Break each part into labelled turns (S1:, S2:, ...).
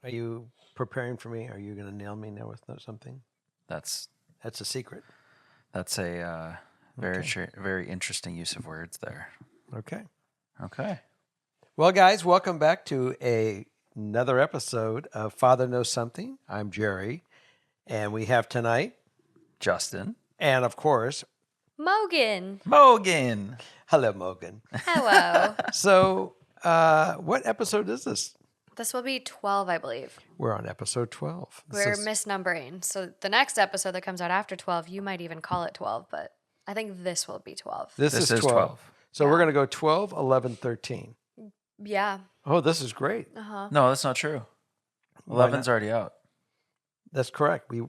S1: Are you preparing for me? Are you going to nail me now with something?
S2: That's
S1: That's a secret.
S2: that's a very
S1: Okay.
S2: very interesting use of words there.
S1: Okay.
S2: Okay.
S1: Well, guys, welcome back to another episode of Father Knows Something. I'm Jerry, and we have tonight,
S2: Justin.
S1: and of course,
S3: Mogan.
S2: Mogan.
S1: hello, Morgan.
S3: Hello.
S1: So, what episode is this?
S3: This will be 12, I believe.
S1: We're on episode 12. This
S3: We're
S1: is-
S3: misnumbering. So the next episode that comes out after 12, you might even call it 12, but I think this will be 12.
S1: this
S2: This
S1: is
S2: is
S1: 12.
S2: 12.
S1: So we're
S3: Yeah.
S1: going to go 12, 11, 13.
S3: Yeah.
S1: Oh, this is great.
S3: Uh-huh.
S2: No, that's not true.
S1: Why
S2: 11's
S1: not?
S2: already out.
S1: That's correct. We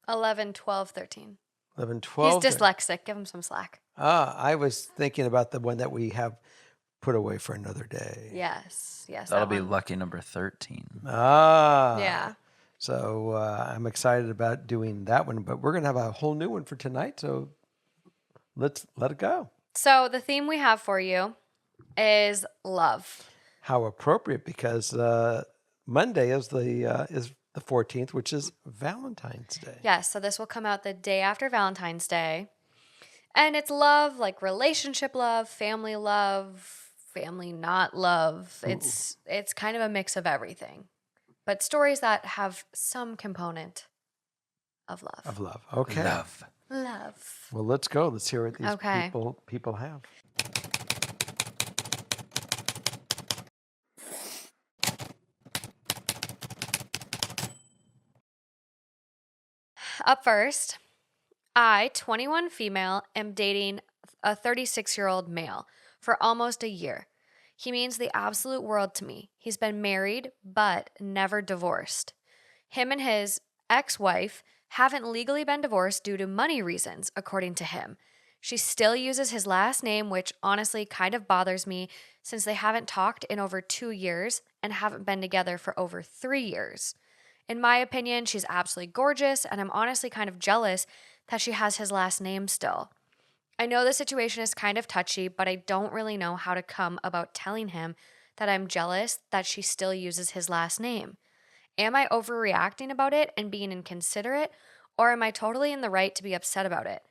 S3: 11, 12, 13.
S1: 11, 12.
S3: He's dyslexic. Give him some slack.
S1: I was thinking about the one that we have put away for another day.
S3: Yes. Yes.
S2: That'll
S3: that
S2: be
S3: one.
S2: lucky number 13.
S1: Yeah.
S3: Yeah.
S1: So I'm excited about doing that one, but we're going to have a whole new one for tonight. So let's let it go.
S3: So the theme we have for you is love.
S1: How appropriate, because Monday is the 14th, which is Valentine's Day.
S3: Yes. So this will come out the day after Valentine's Day. And it's love, like relationship love, family not love. It's kind of a mix of everything. But stories that have some component of love.
S1: Of love. Okay.
S2: Love.
S3: Love.
S1: Well, let's go. Let's hear what these
S3: Okay.
S1: people have.
S3: Up first, I, 21 female, am dating a 36-year-old male for almost a year. He means the absolute world to me. He's been married, but never divorced. Him and his ex-wife haven't legally been divorced due to money reasons, according to him. She still uses his last name, which honestly kind of bothers me since they haven't talked in over 2 years and haven't been together for over 3 years. In my opinion, she's absolutely gorgeous, and I'm honestly kind of jealous that she has his last name still. I know the situation is kind of touchy, but I don't really know how to come about telling him that I'm jealous that she still uses his last name. Am I overreacting about it and being inconsiderate, or am I totally in the right to be upset about it?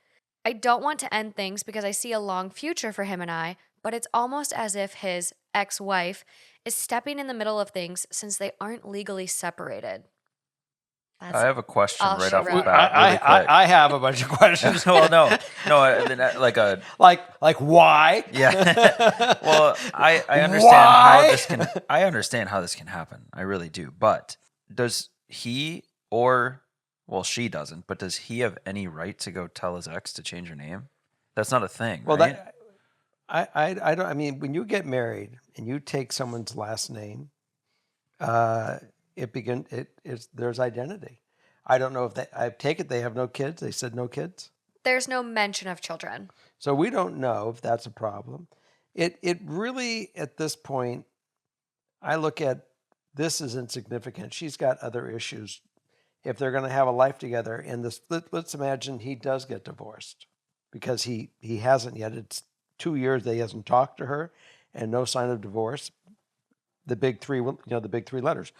S3: I don't want to end things because I see a long future for him and I, but it's almost as if his ex-wife is stepping in the middle of things since they aren't legally separated.
S2: I have a question
S3: all
S2: right
S3: she
S2: off the
S3: wrote.
S2: bat. Really quick.
S1: I have a bunch of questions.
S2: well, no, like a
S1: like why?
S2: yeah. Well, I understand
S1: Why?
S2: how this can. I understand how this can happen. I really do. But does he or she doesn't? But does he have any right to go tell his ex to change her name? That's not a thing.
S1: Well,
S2: right?
S1: I don't. I mean, when you get married and you take someone's last name, there's identity. I don't know if I take it they have no kids. They said no kids.
S3: There's no mention of children.
S1: So we don't know if that's a problem. It really, at this point, I look at this as insignificant. She's got other issues. If they're going to have a life together, and let's imagine he does get divorced because he hasn't yet. It's 2 years that he hasn't talked to her, and no sign of divorce. The big three, the big three letters,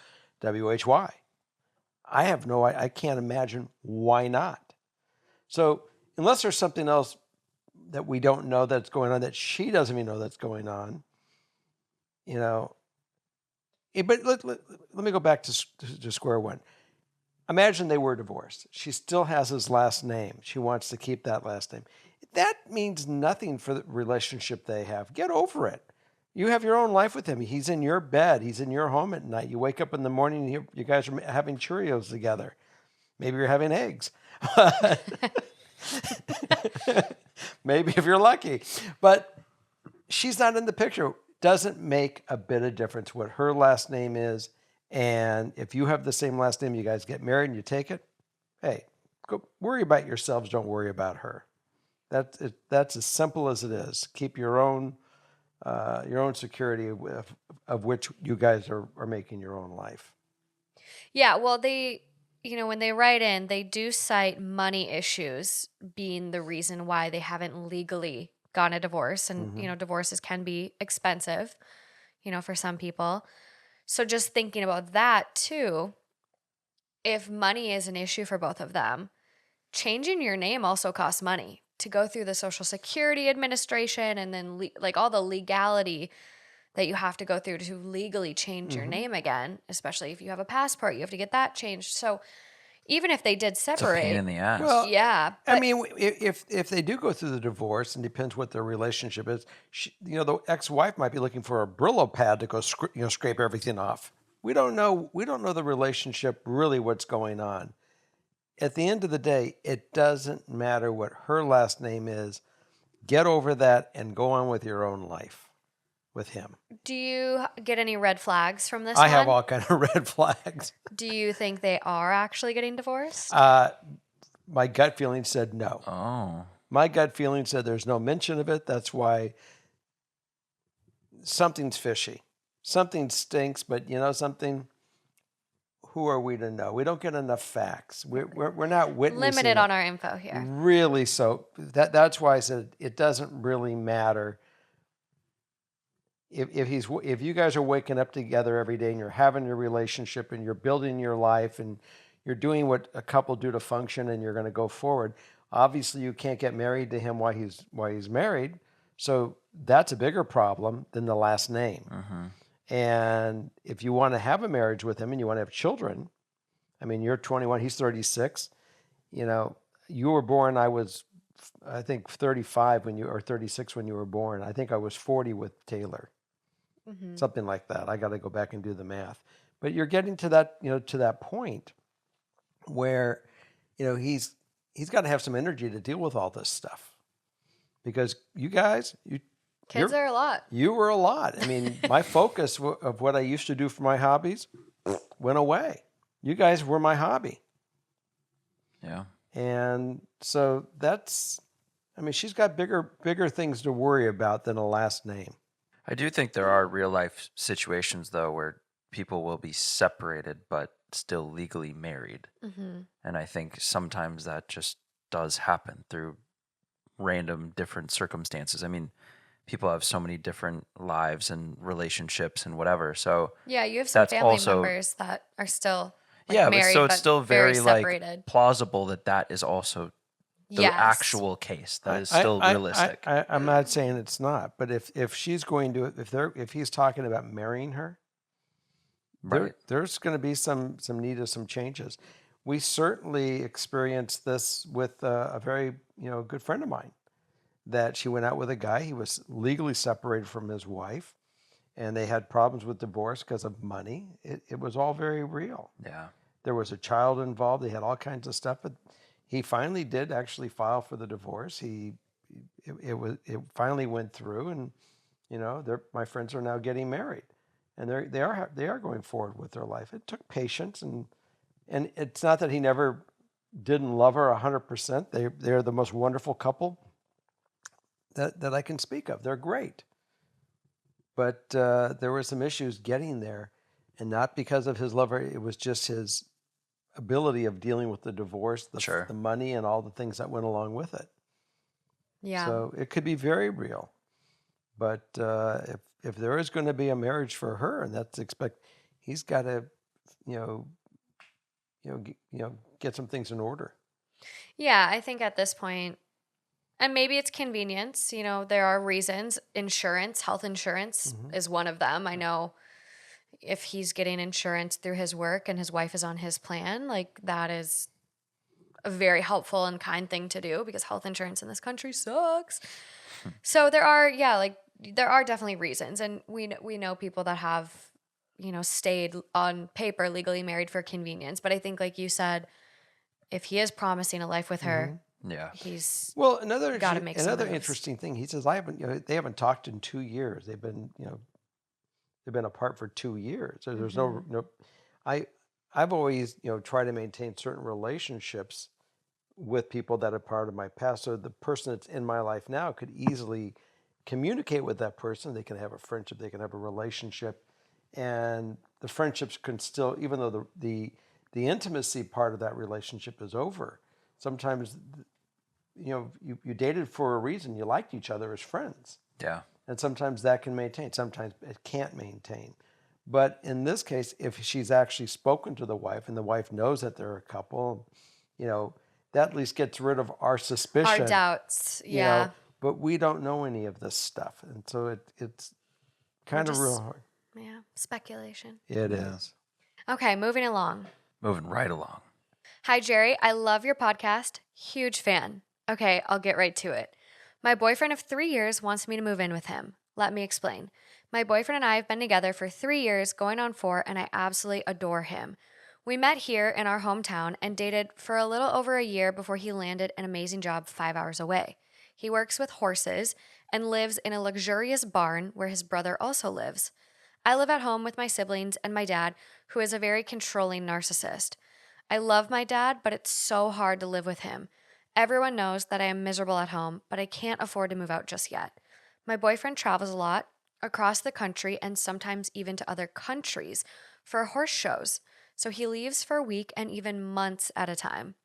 S1: WHY. I can't imagine why not. So unless there's something else that we don't know that's going on, that she doesn't even know that's going on, but let me go back to square one. Imagine they were divorced. She still has his last name. She wants to keep that last name. That means nothing for the relationship they have. Get over it. You have your own life with him. He's in your bed. He's in your home at night. You wake up in the morning and you guys are having Cheerios together. Maybe you're having eggs. Maybe if you're lucky. But she's not in the picture. Doesn't make a bit of difference what her last name is. And if you have the same last name, you guys get married and you take it, hey, go worry about yourselves. Don't worry about her. That's as simple as it is. Keep your own security of which you guys are making your own life.
S3: Yeah, well, when they write in, they do cite money issues being the reason why they haven't legally gotten a divorce. And, divorces can be expensive, for some people. So just thinking about that too, if money is an issue for both of them, changing your name also costs money to go through the Social Security Administration and then like all the legality that you have to go through to legally change your
S1: Mm-hmm.
S3: name again, especially if you have a passport, you have to get that changed. So even if they did
S2: It's a pain
S3: separate,
S2: in the ass.
S1: Well,
S3: yeah,
S1: I
S3: but
S1: mean, if they do go through the divorce, and depends what their relationship is, the ex-wife might be looking for a Brillo pad to go, scrape everything off. We don't know. We don't know the relationship really. What's going on? At the end of the day, it doesn't matter what her last name is. Get over that and go on with your own life with him.
S3: do you get any red flags from this
S1: I have
S3: one?
S1: all kind of red flags.
S3: Do you think they are actually getting divorced?
S1: My gut feeling said no.
S2: Oh.
S1: My gut feeling said there's no mention of it. That's why something's fishy. Something stinks, but something. Who are we to know? We don't get enough facts. We're not witnessing
S3: Limited
S1: it.
S3: on our info here.
S1: Really, so that's why I said it doesn't really matter if you guys are waking up together every day and you're having your relationship and you're building your life and you're doing what a couple do to function and you're going to go forward. Obviously, you can't get married to him while he's married, so that's a bigger problem than the last name. And if you want to have a marriage with him and you want to have children, I mean, you're 21, he's 36. You were born. I think 35 or 36 when you were born. I think I was 40 with Taylor. Something like that. I got to go back and do the math. But you're getting to that point where, he's got to have some energy to deal with all this stuff, because you guys,
S3: Kids are a lot.
S1: you were a lot. I mean, my focus of what I used to do for my hobbies went away. You guys were my hobby.
S2: Yeah.
S1: And so she's got bigger things to worry about than a last name.
S2: I do think there are real life situations, though, where people will be separated but still legally married. And I think sometimes that just does happen through random different circumstances. I mean, people have so many different lives and relationships and whatever. So
S3: Yeah, you have some
S2: that's
S3: family
S2: also
S3: members that are still
S2: yeah,
S3: married,
S2: so it's
S3: but
S2: still
S3: very
S2: very like
S3: separated.
S2: plausible that is also the
S3: Yes.
S2: actual case. That is still realistic.
S1: I'm not saying it's not, but if she's going to, if he's talking about marrying her,
S2: Right.
S1: there's going to be some need of some changes. We certainly experienced this with a very good friend of mine, that she went out with a guy. He was legally separated from his wife, and they had problems with divorce because of money. It was all very real.
S2: Yeah.
S1: There was a child involved. They had all kinds of stuff, but he finally did actually file for the divorce. It finally went through, and my friends are now getting married, and they are going forward with their life. It took patience, and it's not that he never didn't love her 100%. They're the most wonderful couple that I can speak of. They're great, but there were some issues getting there, and not because of his love. It was just his ability of dealing with the divorce,
S2: Sure.
S1: the money, and all the things that went along with it.
S3: Yeah.
S1: So it could be very real. But if there is going to be a marriage for her, and that's he's got to, get some things in order.
S3: Yeah, I think at this point, and maybe it's convenience, there are reasons. Insurance, health insurance is one of them. I know if he's getting insurance through his work and his wife is on his plan, like that is a very helpful and kind thing to do, because health insurance in this country sucks. So there are definitely reasons, and we know people that have stayed on paper legally married for convenience. But I think, like you said, if he is promising a life with her,
S2: Yeah.
S3: he's
S1: Well, another
S3: gotta make some moves.
S1: interesting thing. He says, they haven't talked in 2 years. They've been apart for 2 years. So there's no. I've always tried to maintain certain relationships with people that are part of my past. So the person that's in my life now could easily communicate with that person. They can have a friendship. They can have a relationship, and the friendships can still, even though the intimacy part of that relationship is over. Sometimes, you dated for a reason. You liked each other as friends.
S2: Yeah.
S1: And sometimes that can maintain. Sometimes it can't maintain. But in this case, if she's actually spoken to the wife and the wife knows that they're a couple, that at least gets rid of our
S3: Our
S1: suspicion,
S3: doubts.
S1: you
S3: Yeah.
S1: know, but we don't know any of this stuff. And so it's
S3: We're
S1: kind of real
S3: just,
S1: hard.
S3: yeah, speculation.
S1: It
S2: Yeah.
S1: is.
S3: Okay, moving along.
S2: Moving right along.
S3: Hi, Jerry. I love your podcast. Huge fan. Okay, I'll get right to it. My boyfriend of 3 years wants me to move in with him. Let me explain. My boyfriend and I have been together for 3 years, going on 4, and I absolutely adore him. We met here in our hometown and dated for a little over a year before he landed an amazing job 5 hours away. He works with horses and lives in a luxurious barn where his brother also lives. I live at home with my siblings and my dad, who is a very controlling narcissist. I love my dad, but it's so hard to live with him. Everyone knows that I am miserable at home, but I can't afford to move out just yet. My boyfriend travels a lot across the country and sometimes even to other countries for horse shows, so he leaves for a week and even months at a time.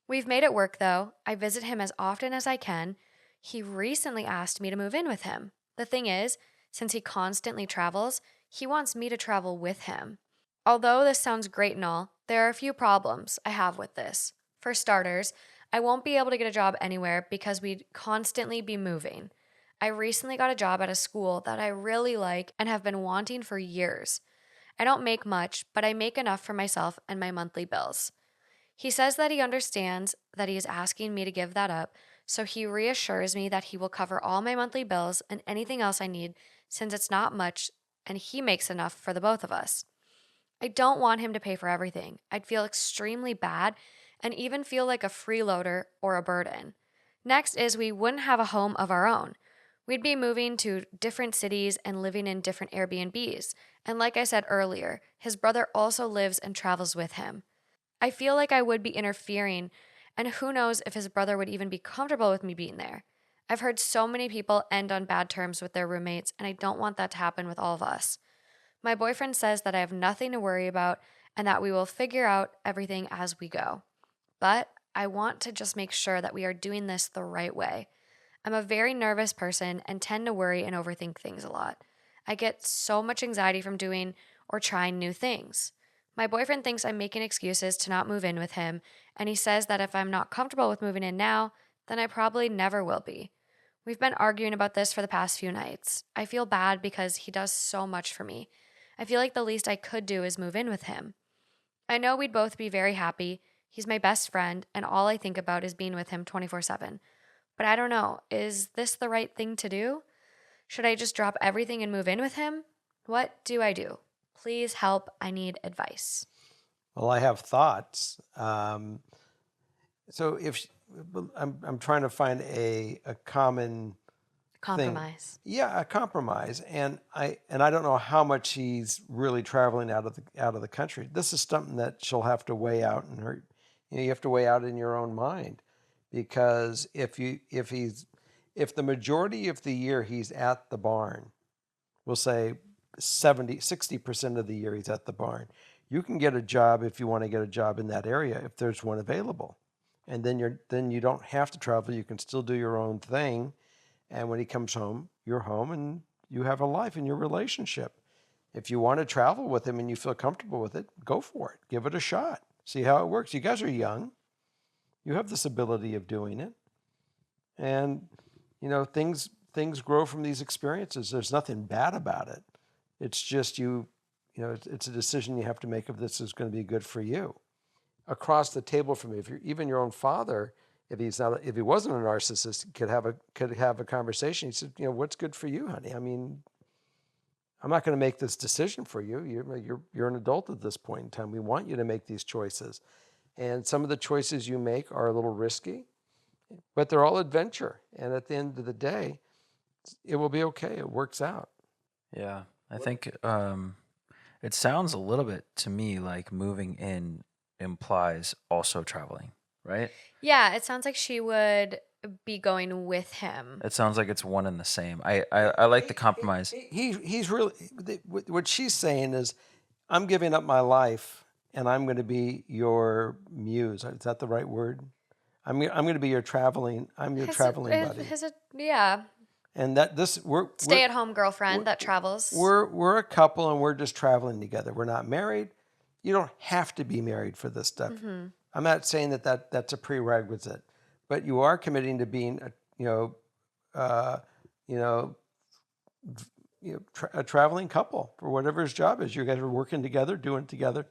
S3: We've made it work though. I visit him as often as I can. He recently asked me to move in with him. The thing is, since he constantly travels, he wants me to travel with him. Although this sounds great and all, there are a few problems I have with this. For starters, I won't be able to get a job anywhere because we'd constantly be moving. I recently got a job at a school that I really like and have been wanting for years. I don't make much, but I make enough for myself and my monthly bills. He says that he understands that he is asking me to give that up, so he reassures me that he will cover all my monthly bills and anything else I need since it's not much and he makes enough for the both of us. I don't want him to pay for everything. I'd feel extremely bad and even feel like a freeloader or a burden. Next is we wouldn't have a home of our own. We'd be moving to different cities and living in different Airbnbs. And like I said earlier, his brother also lives and travels with him. I feel like I would be interfering, and who knows if his brother would even be comfortable with me being there. I've heard so many people end on bad terms with their roommates, and I don't want that to happen with all of us. My boyfriend says that I have nothing to worry about and that we will figure out everything as we go. But I want to just make sure that we are doing this the right way. I'm a very nervous person and tend to worry and overthink things a lot. I get so much anxiety from doing or trying new things. My boyfriend thinks I'm making excuses to not move in with him, and he says that if I'm not comfortable with moving in now, then I probably never will be. We've been arguing about this for the past few nights. I feel bad because he does so much for me. I feel like the least I could do is move in with him. I know we'd both be very happy. He's my best friend, and all I think about is being with him 24/7. But I don't know, is this the right thing to do? Should I just drop everything and move in with him? What do I do? Please help. I need advice.
S1: Well, I have thoughts. So I'm trying to find a common thing.
S3: Compromise.
S1: Yeah, a compromise. And I don't know how much he's really traveling out of the country. This is something that she'll have to weigh out in her. You have to weigh out in your own mind, because if the majority of the year he's at the barn, we'll say 60% of the year he's at the barn, you can get a job if you want to get a job in that area if there's one available, and then you don't have to travel. You can still do your own thing, and when he comes home, you're home and you have a life in your relationship. If you want to travel with him and you feel comfortable with it, go for it. Give it a shot. See how it works. You guys are young. You have this ability of doing it. And things grow from these experiences. There's nothing bad about it. It's just it's a decision you have to make if this is going to be good for you. Across the table from you, if you're even your own father, if he wasn't a narcissist, could have a conversation. He said, what's good for you, honey? I mean, I'm not going to make this decision for you. You're an adult at this point in time. We want you to make these choices. And some of the choices you make are a little risky, but they're all adventure. And at the end of the day, it will be okay. It works out.
S2: Yeah. I think it sounds a little bit to me like moving in implies also traveling, right?
S3: Yeah, it sounds like she would be going with him.
S2: It sounds like it's one and the same. I like the compromise.
S1: He's really, what she's saying is, I'm giving up my life and I'm going to be your muse. Is that the right word? I'm going to be your traveling buddy.
S3: Yeah.
S1: And that
S3: Stay-at-home girlfriend that travels.
S1: we're a couple and we're just traveling together. We're not married. You don't have to be married for this stuff. I'm not saying that's a prerequisite, but you are committing to being a traveling couple for whatever his job is. You guys are working together, doing it together,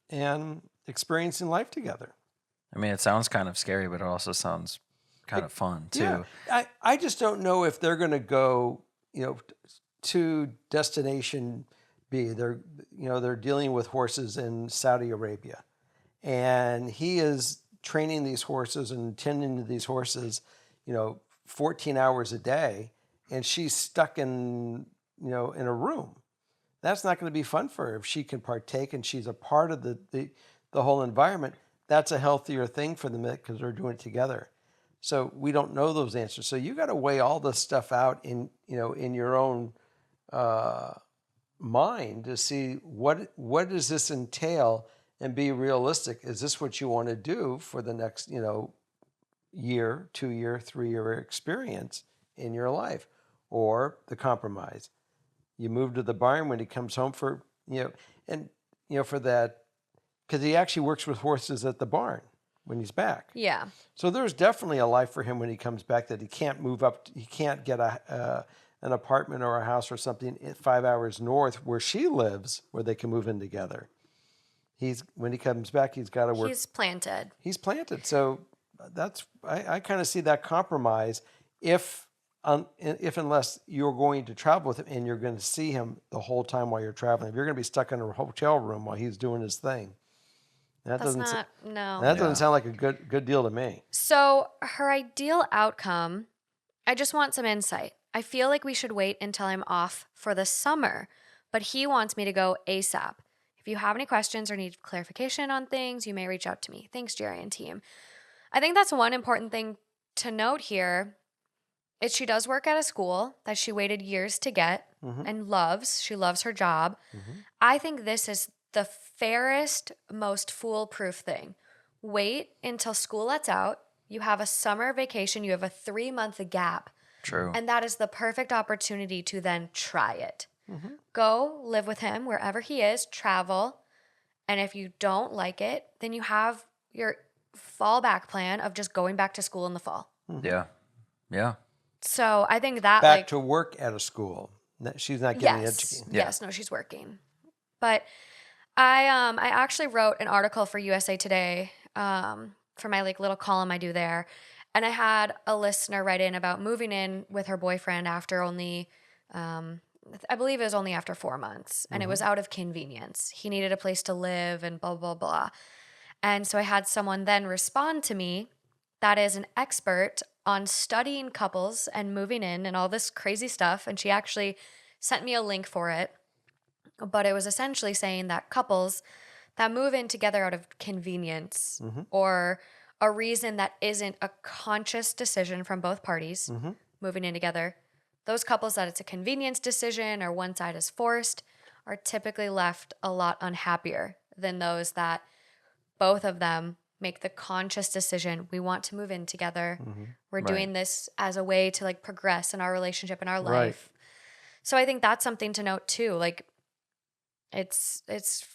S1: and experiencing life together.
S2: I mean, it sounds kind of scary, but it also sounds kind of fun too.
S1: Yeah, I just don't know if they're going to go, to destination B. They're dealing with horses in Saudi Arabia, and he is training these horses and tending to these horses, 14 hours a day, and she's stuck in a room. That's not going to be fun for her. If she can partake and she's a part of the whole environment, that's a healthier thing for them because they're doing it together. So we don't know those answers. So you got to weigh all this stuff out in your own mind to see what does this entail and be realistic. Is this what you want to do for the next year, 2 year, 3 year experience in your life, or the compromise? You move to the barn when he comes home for for that, because he actually works with horses at the barn when he's back.
S3: Yeah.
S1: So there's definitely a life for him when he comes back that he can't move up. He can't get an apartment or a house or something 5 hours north where she lives, where they can move in together. When he comes back, he's got to work.
S3: He's planted.
S1: So I kind of see that compromise if unless you're going to travel with him and you're going to see him the whole time while you're traveling. If you're going to be stuck in a hotel room while he's doing his thing, that doesn't sound like a good deal to me.
S3: So her ideal outcome, I just want some insight. I feel like we should wait until I'm off for the summer, but he wants me to go ASAP. If you have any questions or need clarification on things, you may reach out to me. Thanks, Jerry and team. I think that's one important thing to note here. Is she does work at a school that she waited years to get and loves. She loves her job. I think this is the fairest, most foolproof thing. Wait until school lets out. You have a summer vacation. You have a 3-month gap.
S2: True.
S3: And that is the perfect opportunity to then try it. Go live with him wherever he is, travel. And if you don't like it, then you have your fallback plan of just going back to school in the fall.
S2: Yeah. Yeah.
S3: So I think that
S1: back to work at a school. She's not getting educated.
S3: Yes, no, she's working. But I actually wrote an article for USA Today for my little column I do there, and I had a listener write in about moving in with her boyfriend after only, I believe it was only after 4 months, and it was out of convenience. He needed a place to live and blah blah blah, and so I had someone then respond to me that is an expert on studying couples and moving in and all this crazy stuff. And she actually sent me a link for it. But it was essentially saying that couples that move in together out of convenience or a reason that isn't a conscious decision from both parties moving in together, those couples that it's a convenience decision or one side is forced are typically left a lot unhappier than those that both of them make the conscious decision. We want to move in together. We're doing this as a way to progress in our relationship and our life. So I think that's something to note too. It's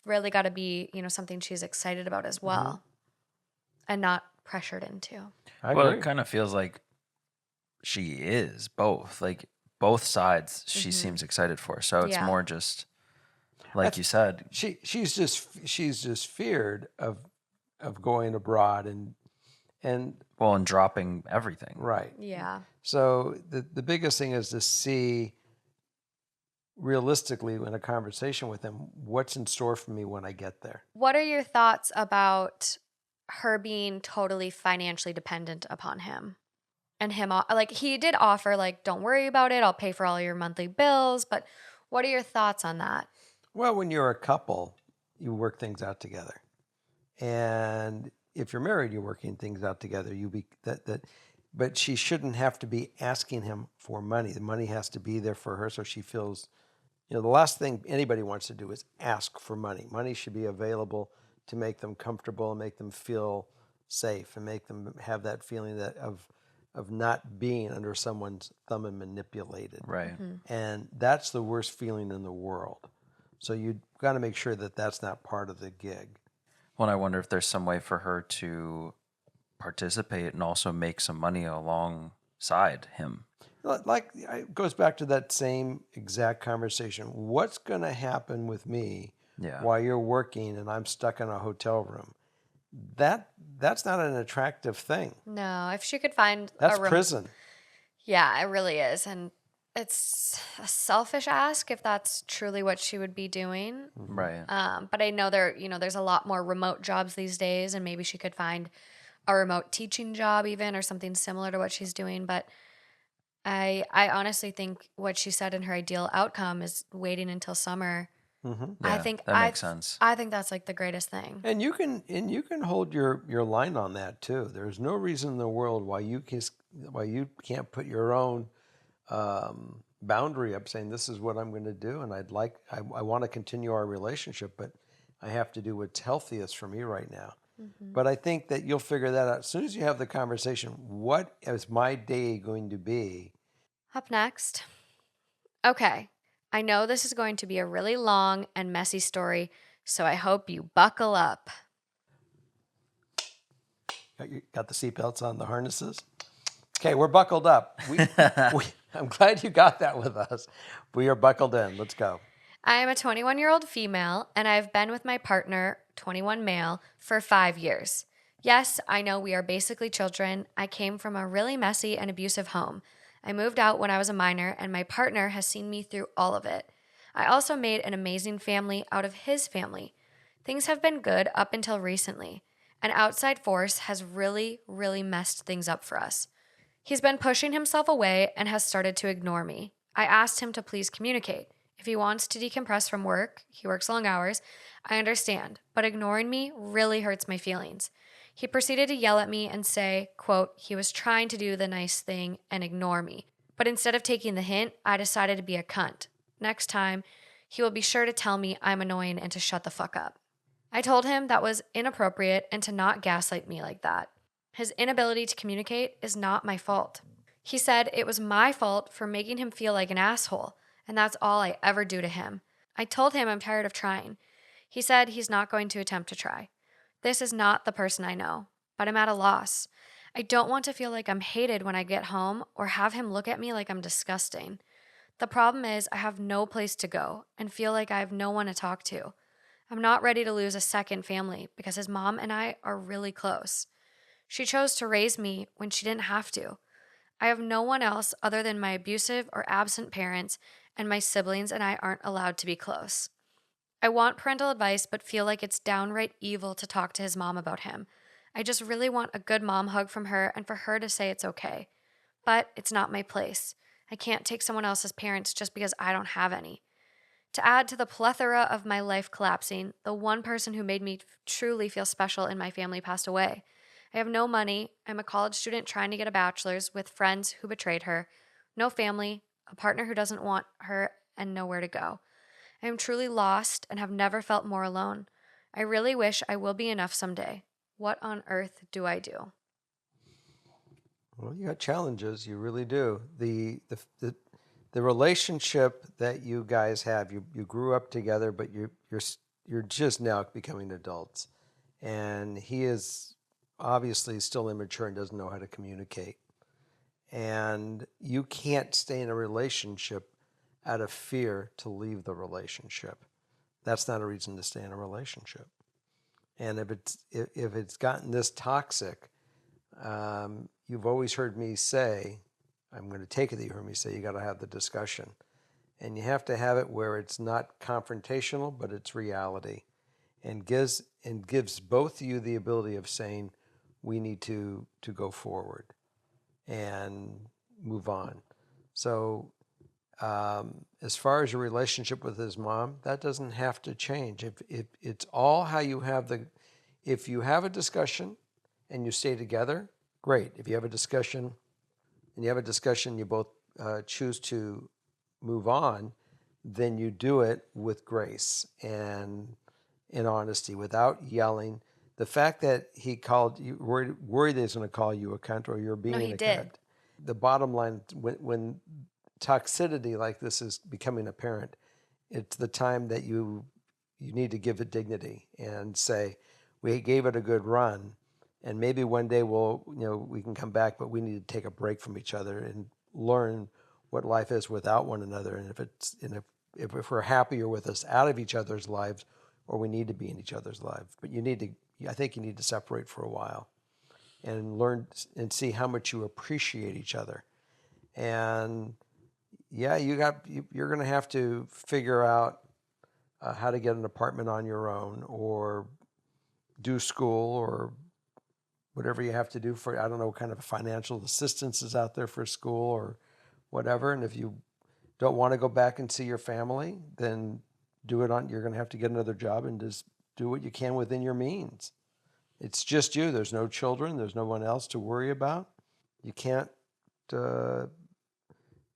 S3: really got to be, something she's excited about as well and not pressured into.
S2: Well, it kind of feels like she is both. Both sides she seems excited for. So it's more just you said.
S1: She's just feared of going abroad and
S2: dropping everything.
S1: Right.
S3: Yeah.
S1: So the biggest thing is to see realistically in a conversation with him, what's in store for me when I get there.
S3: What are your thoughts about her being totally financially dependent upon him? And him, he did offer, don't worry about it, I'll pay for all your monthly bills. But what are your thoughts on that?
S1: Well, when you're a couple, you work things out together. And if you're married, you're working things out together. But she shouldn't have to be asking him for money. The money has to be there for her so she feels, the last thing anybody wants to do is ask for money. Money should be available to make them comfortable and make them feel safe and make them have that feeling of of not being under someone's thumb and manipulated.
S2: Right.
S1: And that's the worst feeling in the world. So you've got to make sure that that's not part of the gig.
S2: Well, I wonder if there's some way for her to participate and also make some money alongside him.
S1: Like, it goes back to that same exact conversation. What's going to happen with me
S2: Yeah.
S1: while you're working and I'm stuck in a hotel room? That's not an attractive thing.
S3: No, if she could find
S1: That's
S3: a room.
S1: prison.
S3: Yeah, it really is. And it's a selfish ask if that's truly what she would be doing.
S2: Right.
S3: But I know there's a lot more remote jobs these days, and maybe she could find a remote teaching job even or something similar to what she's doing. But I honestly think what she said in her ideal outcome is waiting until summer. I
S2: Yeah,
S3: think
S2: that makes sense.
S3: I think that's like the greatest thing.
S1: And you can hold your line on that too. There's no reason in the world why you can't put your own boundary up, saying this is what I'm going to do, and I want to continue our relationship, but I have to do what's healthiest for me right now. But I think that you'll figure that out as soon as you have the conversation. What is my day going to be?
S3: Up next. Okay. I know this is going to be a really long and messy story, so I hope you buckle up.
S1: Got the seatbelts on, the harnesses. Okay, we're buckled up. I'm glad you got that with us. We are buckled in. Let's go.
S3: I am a 21-year-old female, and I've been with my partner, 21 male, for 5 years. Yes, I know we are basically children. I came from a really messy and abusive home. I moved out when I was a minor, and my partner has seen me through all of it. I also made an amazing family out of his family. Things have been good up until recently. An outside force has really, really messed things up for us. He's been pushing himself away and has started to ignore me. I asked him to please communicate. If he wants to decompress from work, he works long hours, I understand, but ignoring me really hurts my feelings. He proceeded to yell at me and say, quote, he was trying to do the nice thing and ignore me. But instead of taking the hint, I decided to be a cunt. Next time, he will be sure to tell me I'm annoying and to shut the fuck up. I told him that was inappropriate and to not gaslight me like that. His inability to communicate is not my fault. He said it was my fault for making him feel like an asshole, and that's all I ever do to him. I told him I'm tired of trying. He said he's not going to attempt to try. This is not the person I know, but I'm at a loss. I don't want to feel like I'm hated when I get home or have him look at me like I'm disgusting. The problem is I have no place to go and feel like I have no one to talk to. I'm not ready to lose a second family because his mom and I are really close. She chose to raise me when she didn't have to. I have no one else other than my abusive or absent parents, and my siblings and I aren't allowed to be close. I want parental advice, but feel like it's downright evil to talk to his mom about him. I just really want a good mom hug from her and for her to say it's okay. But it's not my place. I can't take someone else's parents just because I don't have any. To add to the plethora of my life collapsing, the one person who made me truly feel special in my family passed away. I have no money. I'm a college student trying to get a bachelor's with friends who betrayed her, no family, a partner who doesn't want her, and nowhere to go. I am truly lost and have never felt more alone. I really wish I will be enough someday. What on earth do I do?
S1: Well, you got challenges. You really do. The relationship that you guys have, you grew up together, but you're just now becoming adults, and he is obviously still immature and doesn't know how to communicate. And you can't stay in a relationship out of fear to leave the relationship. That's not a reason to stay in a relationship. And if it's gotten this toxic, you've always heard me say, I'm going to take it that you heard me say, you got to have the discussion. And you have to have it where it's not confrontational, but it's reality. And gives both of you the ability of saying, we need to go forward and move on. So as far as your relationship with his mom, that doesn't have to change. If it's all how you have if you have a discussion and you stay together, great. If you have a discussion and you both choose to move on, then you do it with grace and in honesty, without yelling. The fact that he called you, worried that he's going to call you a cunt or you're being
S3: No, he
S1: a
S3: did.
S1: cunt. the bottom line, when toxicity like this is becoming apparent, it's the time that you need to give it dignity and say, we gave it a good run, and maybe one day we can come back, but we need to take a break from each other and learn what life is without one another, and if we're happier with us out of each other's lives, or we need to be in each other's lives. But I think you need to separate for a while and learn and see how much you appreciate each other. And yeah, you're going to have to figure out how to get an apartment on your own, or do school, or whatever you have to do for, I don't know what kind of financial assistance is out there for school or whatever. And if you don't want to go back and see your family, then you're going to have to get another job and just do what you can within your means. It's just you. There's no children. There's no one else to worry about. You can't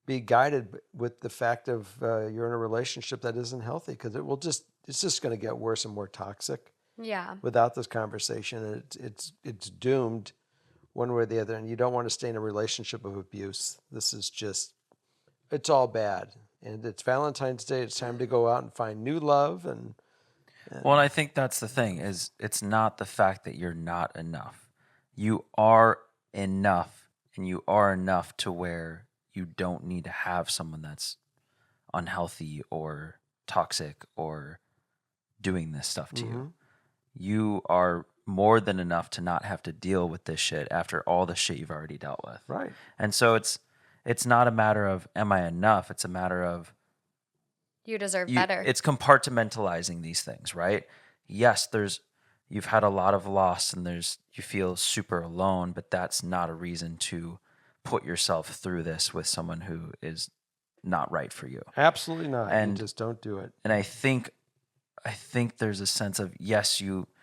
S1: be guided with the fact of you're in a relationship that isn't healthy, because it's just going to get worse and more toxic.
S3: Yeah.
S1: Without this conversation, it's doomed one way or the other. And you don't want to stay in a relationship of abuse. This is just, it's all bad. And it's Valentine's Day. It's time to go out and find new love. And
S2: Well, and I think that's the thing, is it's not the fact that you're not enough. You are enough, and you are enough to where you don't need to have someone that's unhealthy or toxic or doing this stuff to you. You are more than enough to not have to deal with this shit after all the shit you've already dealt with.
S1: Right.
S2: And so it's not a matter of am I enough? It's a matter of
S3: You deserve better.
S2: it's compartmentalizing these things, right? Yes, you've had a lot of loss and you feel super alone, but that's not a reason to put yourself through this with someone who is not right for you.
S1: Absolutely not.
S2: And
S1: you just don't do it.
S2: And I think there's a sense of, yes, God,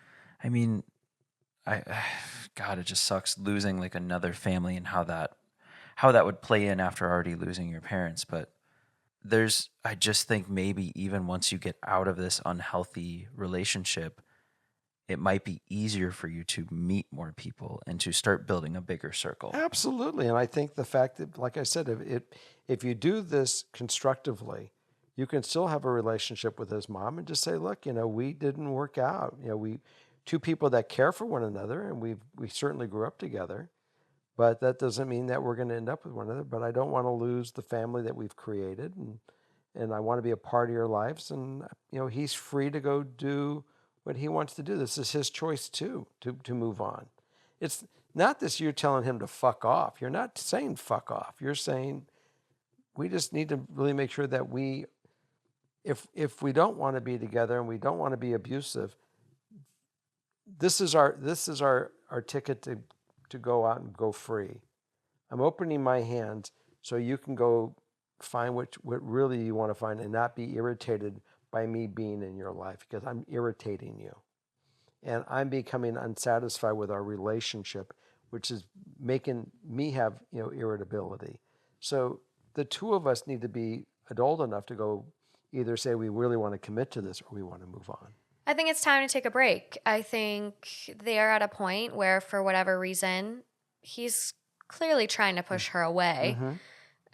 S2: it just sucks losing like another family and how that would play in after already losing your parents. But I just think maybe even once you get out of this unhealthy relationship, it might be easier for you to meet more people and to start building a bigger circle.
S1: Absolutely. And I think the fact that, like I said, if you do this constructively, you can still have a relationship with his mom and just say, look, we didn't work out. We two people that care for one another, and we certainly grew up together, but that doesn't mean that we're going to end up with one another. But I don't want to lose the family that we've created, and I want to be a part of your lives. And he's free to go do what he wants to do. This is his choice too, to move on. It's not this you're telling him to fuck off. You're not saying fuck off. You're saying we just need to really make sure that if we don't want to be together and we don't want to be abusive, this is our ticket to go out and go free. I'm opening my hands so you can go find what really you want to find, and not be irritated by me being in your life, because I'm irritating you. And I'm becoming unsatisfied with our relationship, which is making me have, irritability. So the two of us need to be adult enough to go either say we really want to commit to this or we want to move on.
S3: I think it's time to take a break. I think they're at a point where, for whatever reason, he's clearly trying to push her away.
S1: Mm-hmm.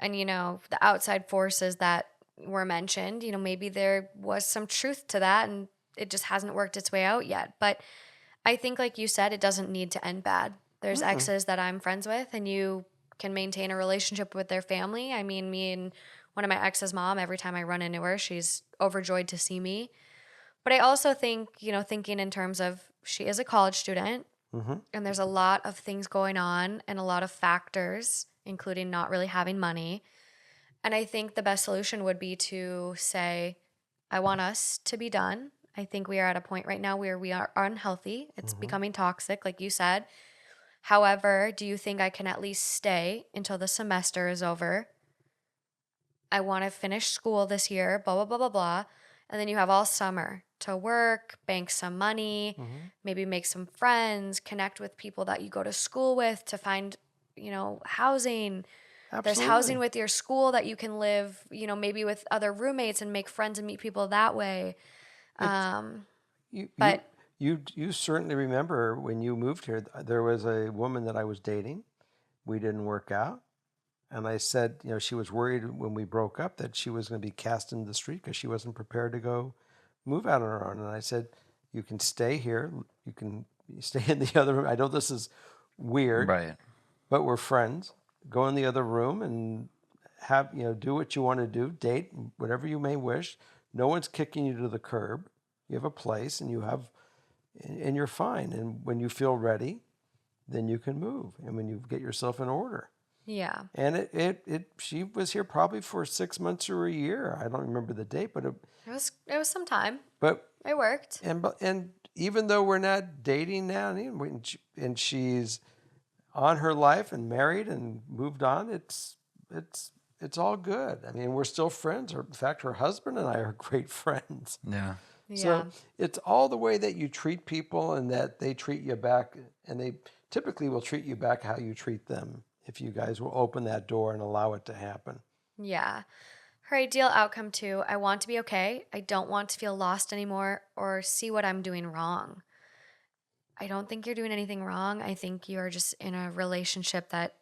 S3: And, the outside forces that were mentioned, maybe there was some truth to that and it just hasn't worked its way out yet. But I think, like you said, it doesn't need to end bad. There's exes that I'm friends with, and you can maintain a relationship with their family. I mean, me and one of my ex's mom, every time I run into her, she's overjoyed to see me. But I also think, thinking in terms of, she is a college student, and there's a lot of things going on and a lot of factors, including not really having money. And I think the best solution would be to say, I want us to be done. I think we are at a point right now where we are unhealthy. It's becoming toxic, like you said. However, do you think I can at least stay until the semester is over? I want to finish school this year, blah, blah, blah, blah, blah. And then you have all summer to work, bank some money, maybe make some friends, connect with people that you go to school with to find, housing.
S1: Absolutely.
S3: There's housing with your school that you can live, maybe with other roommates and make friends and meet people that way.
S1: You certainly remember when you moved here, there was a woman that I was dating. We didn't work out. And I said, she was worried when we broke up that she was going to be cast into the street because she wasn't prepared to go move out on her own. And I said, you can stay here. You can stay in the other room. I know this is weird,
S2: Right.
S1: but we're friends. Go in the other room and have, do what you want to do, date, whatever you may wish. No one's kicking you to the curb. You have a place and and you're fine. And when you feel ready, then you can move. And when you get yourself in order.
S3: Yeah.
S1: And she was here probably for 6 months or a year. I don't remember the date, but
S3: It was some time.
S1: but
S3: It worked.
S1: and even though we're not dating now, and she's on her life and married and moved on, it's all good. I mean, we're still friends. In fact, her husband and I are great friends.
S2: Yeah.
S3: Yeah.
S1: So it's all the way that you treat people and that they treat you back, and they typically will treat you back how you treat them if you guys will open that door and allow it to happen.
S3: Yeah. Her ideal outcome too. I want to be okay. I don't want to feel lost anymore or see what I'm doing wrong. I don't think you're doing anything wrong. I think you're just in a relationship that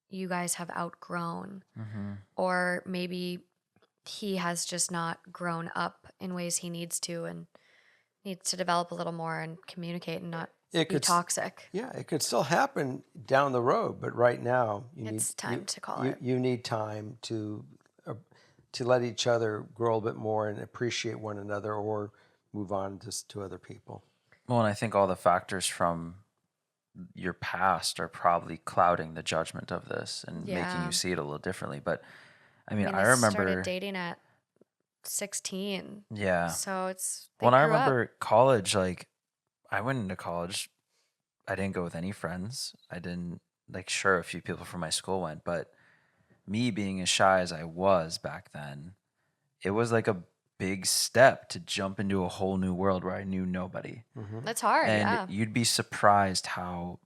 S3: you guys have outgrown.
S2: Mm-hmm.
S3: Or maybe he has just not grown up in ways he needs to and needs to develop a little more and communicate and not be toxic.
S1: Yeah, it could still happen down the road, but right now
S3: It's time to call it.
S1: You need time to let each other grow a bit more and appreciate one another, or move on to other people.
S2: Well, and I think all the factors from your past are probably clouding the judgment of this and making
S3: Yeah.
S2: you see it a little differently. But I mean, I
S3: they
S2: remember
S3: started dating at 16.
S2: Yeah.
S3: So they
S2: When I
S3: grew up.
S2: remember college, like I went into college, I didn't go with any friends. I didn't sure a few people from my school went, but me being as shy as I was back then, it was like a big step to jump into a whole new world where I knew nobody.
S3: That's hard,
S2: And
S3: yeah.
S2: you'd be surprised how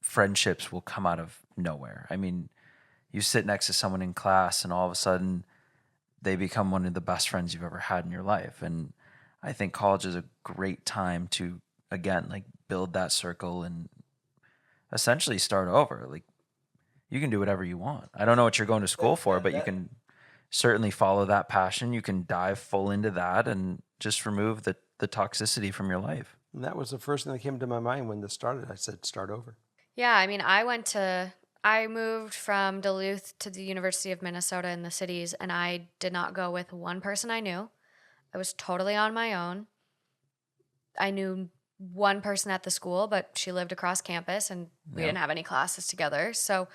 S2: friendships will come out of nowhere. I mean, you sit next to someone in class and all of a sudden they become one of the best friends you've ever had in your life. And I think college is a great time to, again, build that circle and essentially start over. Like, you can do whatever you want. I don't know what you're going to school for, but you can certainly follow that passion. You can dive full into that and just remove the toxicity from your life.
S1: And that was the first thing that came to my mind when this started. I said, start over.
S3: Yeah, I mean, I moved from Duluth to the University of Minnesota in the cities, and I did not go with one person I knew. I was totally on my own. I knew one person at the school, but she lived across campus, and we didn't have any classes together. So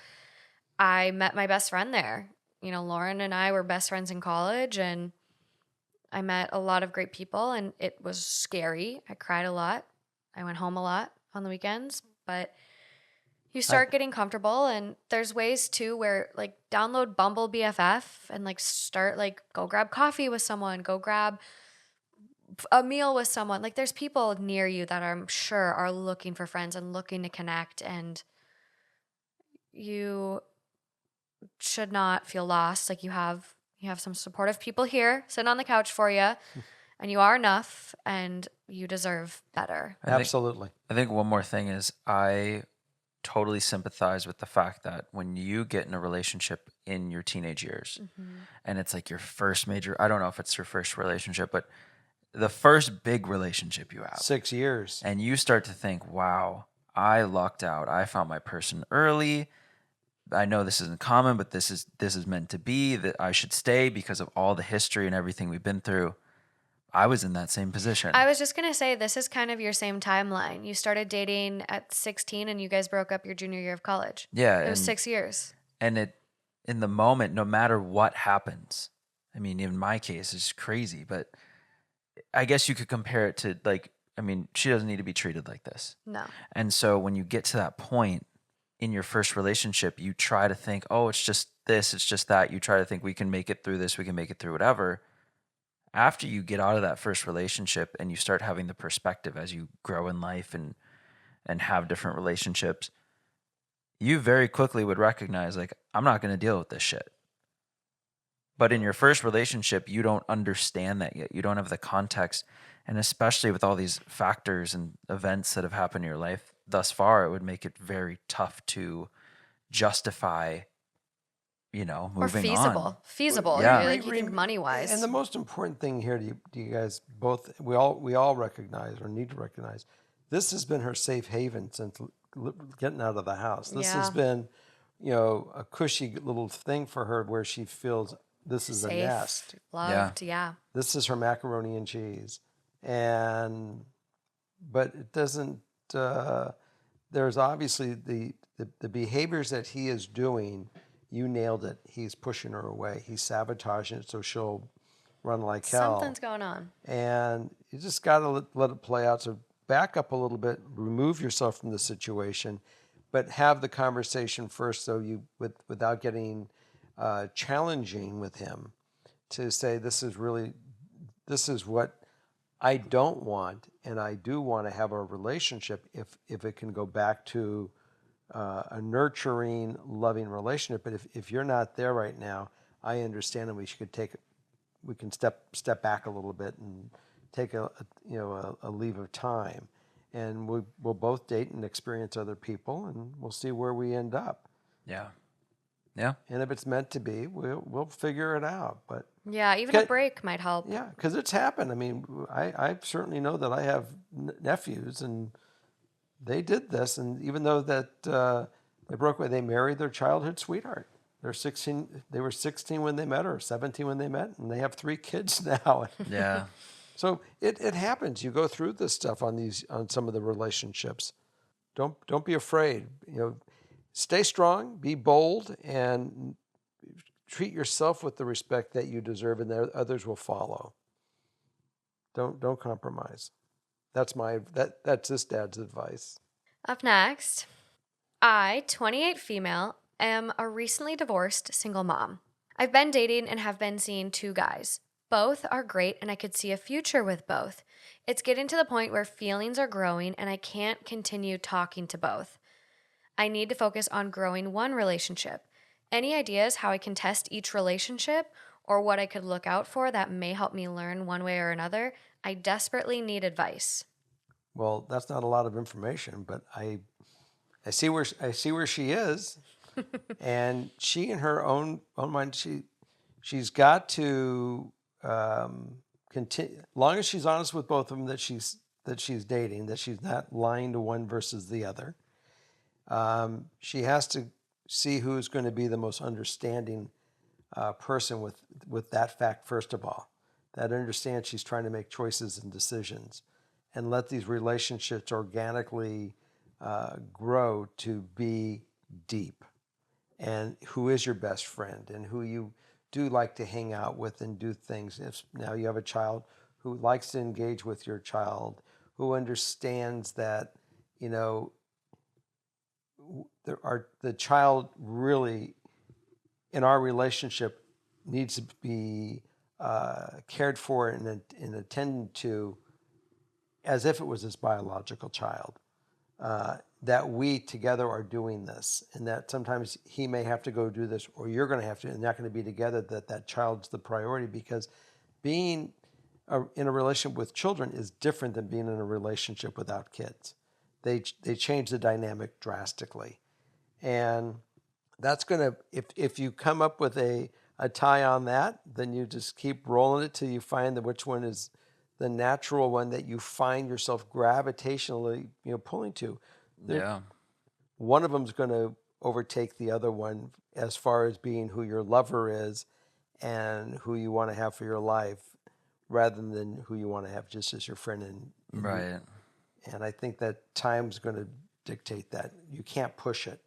S3: I met my best friend there. Lauren and I were best friends in college, and I met a lot of great people, and it was scary. I cried a lot. I went home a lot on the weekends, but you start getting comfortable, and there's ways too where download Bumble BFF and start go grab coffee with someone, go grab a meal with someone. There's people near you that I'm sure are looking for friends and looking to connect, and you should not feel lost. You have some supportive people here sitting on the couch for you, and you are enough, and you deserve better.
S1: Absolutely.
S2: I think one more thing is I totally sympathize with the fact that when you get in a relationship in your teenage years and it's your first major, I don't know if it's your first relationship, but the first big relationship you have,
S1: 6 years,
S2: and you start to think, wow, I lucked out. I found my person early. I know this isn't common, but this is meant to be, that I should stay because of all the history and everything we've been through. I was in that same position.
S3: I was just going to say, this is kind of your same timeline. You started dating at 16 and you guys broke up your junior year of college.
S2: Yeah.
S3: It was 6 years.
S2: And in the moment, no matter what happens, I mean, in my case, it's crazy, but I guess you could compare it to she doesn't need to be treated like this.
S3: No.
S2: And so when you get to that point in your first relationship, you try to think, oh, it's just this, it's just that. You try to think we can make it through this, we can make it through whatever. After you get out of that first relationship and you start having the perspective as you grow in life and have different relationships, you very quickly would recognize I'm not going to deal with this shit. But in your first relationship, you don't understand that yet. You don't have the context. And especially with all these factors and events that have happened in your life thus far, it would make it very tough to justify
S3: Or
S2: moving on.
S3: feasible.
S2: Yeah.
S3: Like you think money
S1: And
S3: wise.
S1: the most important thing here, do you guys both, we all recognize or need to recognize, this has been her safe haven since getting out of the house. This has
S3: Yeah.
S1: been, a cushy little thing for her where she feels this is a
S3: Safe,
S1: nest.
S3: loved. Yeah.
S1: This is her macaroni and cheese. And, but it doesn't, there's obviously the behaviors that he is doing. You nailed it. He's pushing her away. He's sabotaging it so she'll run like hell.
S3: Something's going on.
S1: And you just got to let it play out. So back up a little bit, remove yourself from the situation, but have the conversation first, so without getting challenging with him, to say this is what I don't want, and I do want to have a relationship if it can go back to a nurturing, loving relationship. But if you're not there right now, I understand, and we can step back a little bit and take a leave of time, and we'll both date and experience other people, and we'll see where we end up.
S2: Yeah. Yeah.
S1: And if it's meant to be, we'll figure it out. But
S3: Yeah, even a break might help.
S1: yeah, because it's happened. I mean, I certainly know that I have nephews, and they did this. And even though that they broke away, they married their childhood sweetheart. They're 16. They were 16 when they met, or 17 when they met, and they have 3 kids now.
S2: Yeah.
S1: So it happens. You go through this stuff on some of the relationships. Don't be afraid. Stay strong, be bold, and treat yourself with the respect that you deserve, and that others will follow. Don't compromise. That's this dad's advice.
S3: Up next, I, 28 female, am a recently divorced single mom. I've been dating and have been seeing 2 guys. Both are great and I could see a future with both. It's getting to the point where feelings are growing and I can't continue talking to both. I need to focus on growing one relationship. Any ideas how I can test each relationship or what I could look out for that may help me learn one way or another? I desperately need advice.
S1: Well, that's not a lot of information, but I see where she is, and she in her own mind, she's got to continue. Long as she's honest with both of them, that she's dating, that she's not lying to one versus the other. She has to see who's going to be the most understanding person with that fact, first of all, that understands she's trying to make choices and decisions, and let these relationships organically grow to be deep. And who is your best friend, and who you do like to hang out with and do things. If now you have a child who likes to engage with your child, who understands that, the child really in our relationship needs to be cared for and attended to as if it was his biological child. That we together are doing this, and that sometimes he may have to go do this, or you're going to have to, and not going to be together. That child's the priority, because being in a relationship with children is different than being in a relationship without kids. They change the dynamic drastically, and that's going to, if you come up with a tie on that, then you just keep rolling it till you find which one is the natural one that you find yourself gravitationally pulling to.
S2: Yeah.
S1: One of them's going to overtake the other one as far as being who your lover is and who you want to have for your life, rather than who you want to have just as your friend.
S2: Right.
S1: And I think that time's going to dictate that. You can't push it.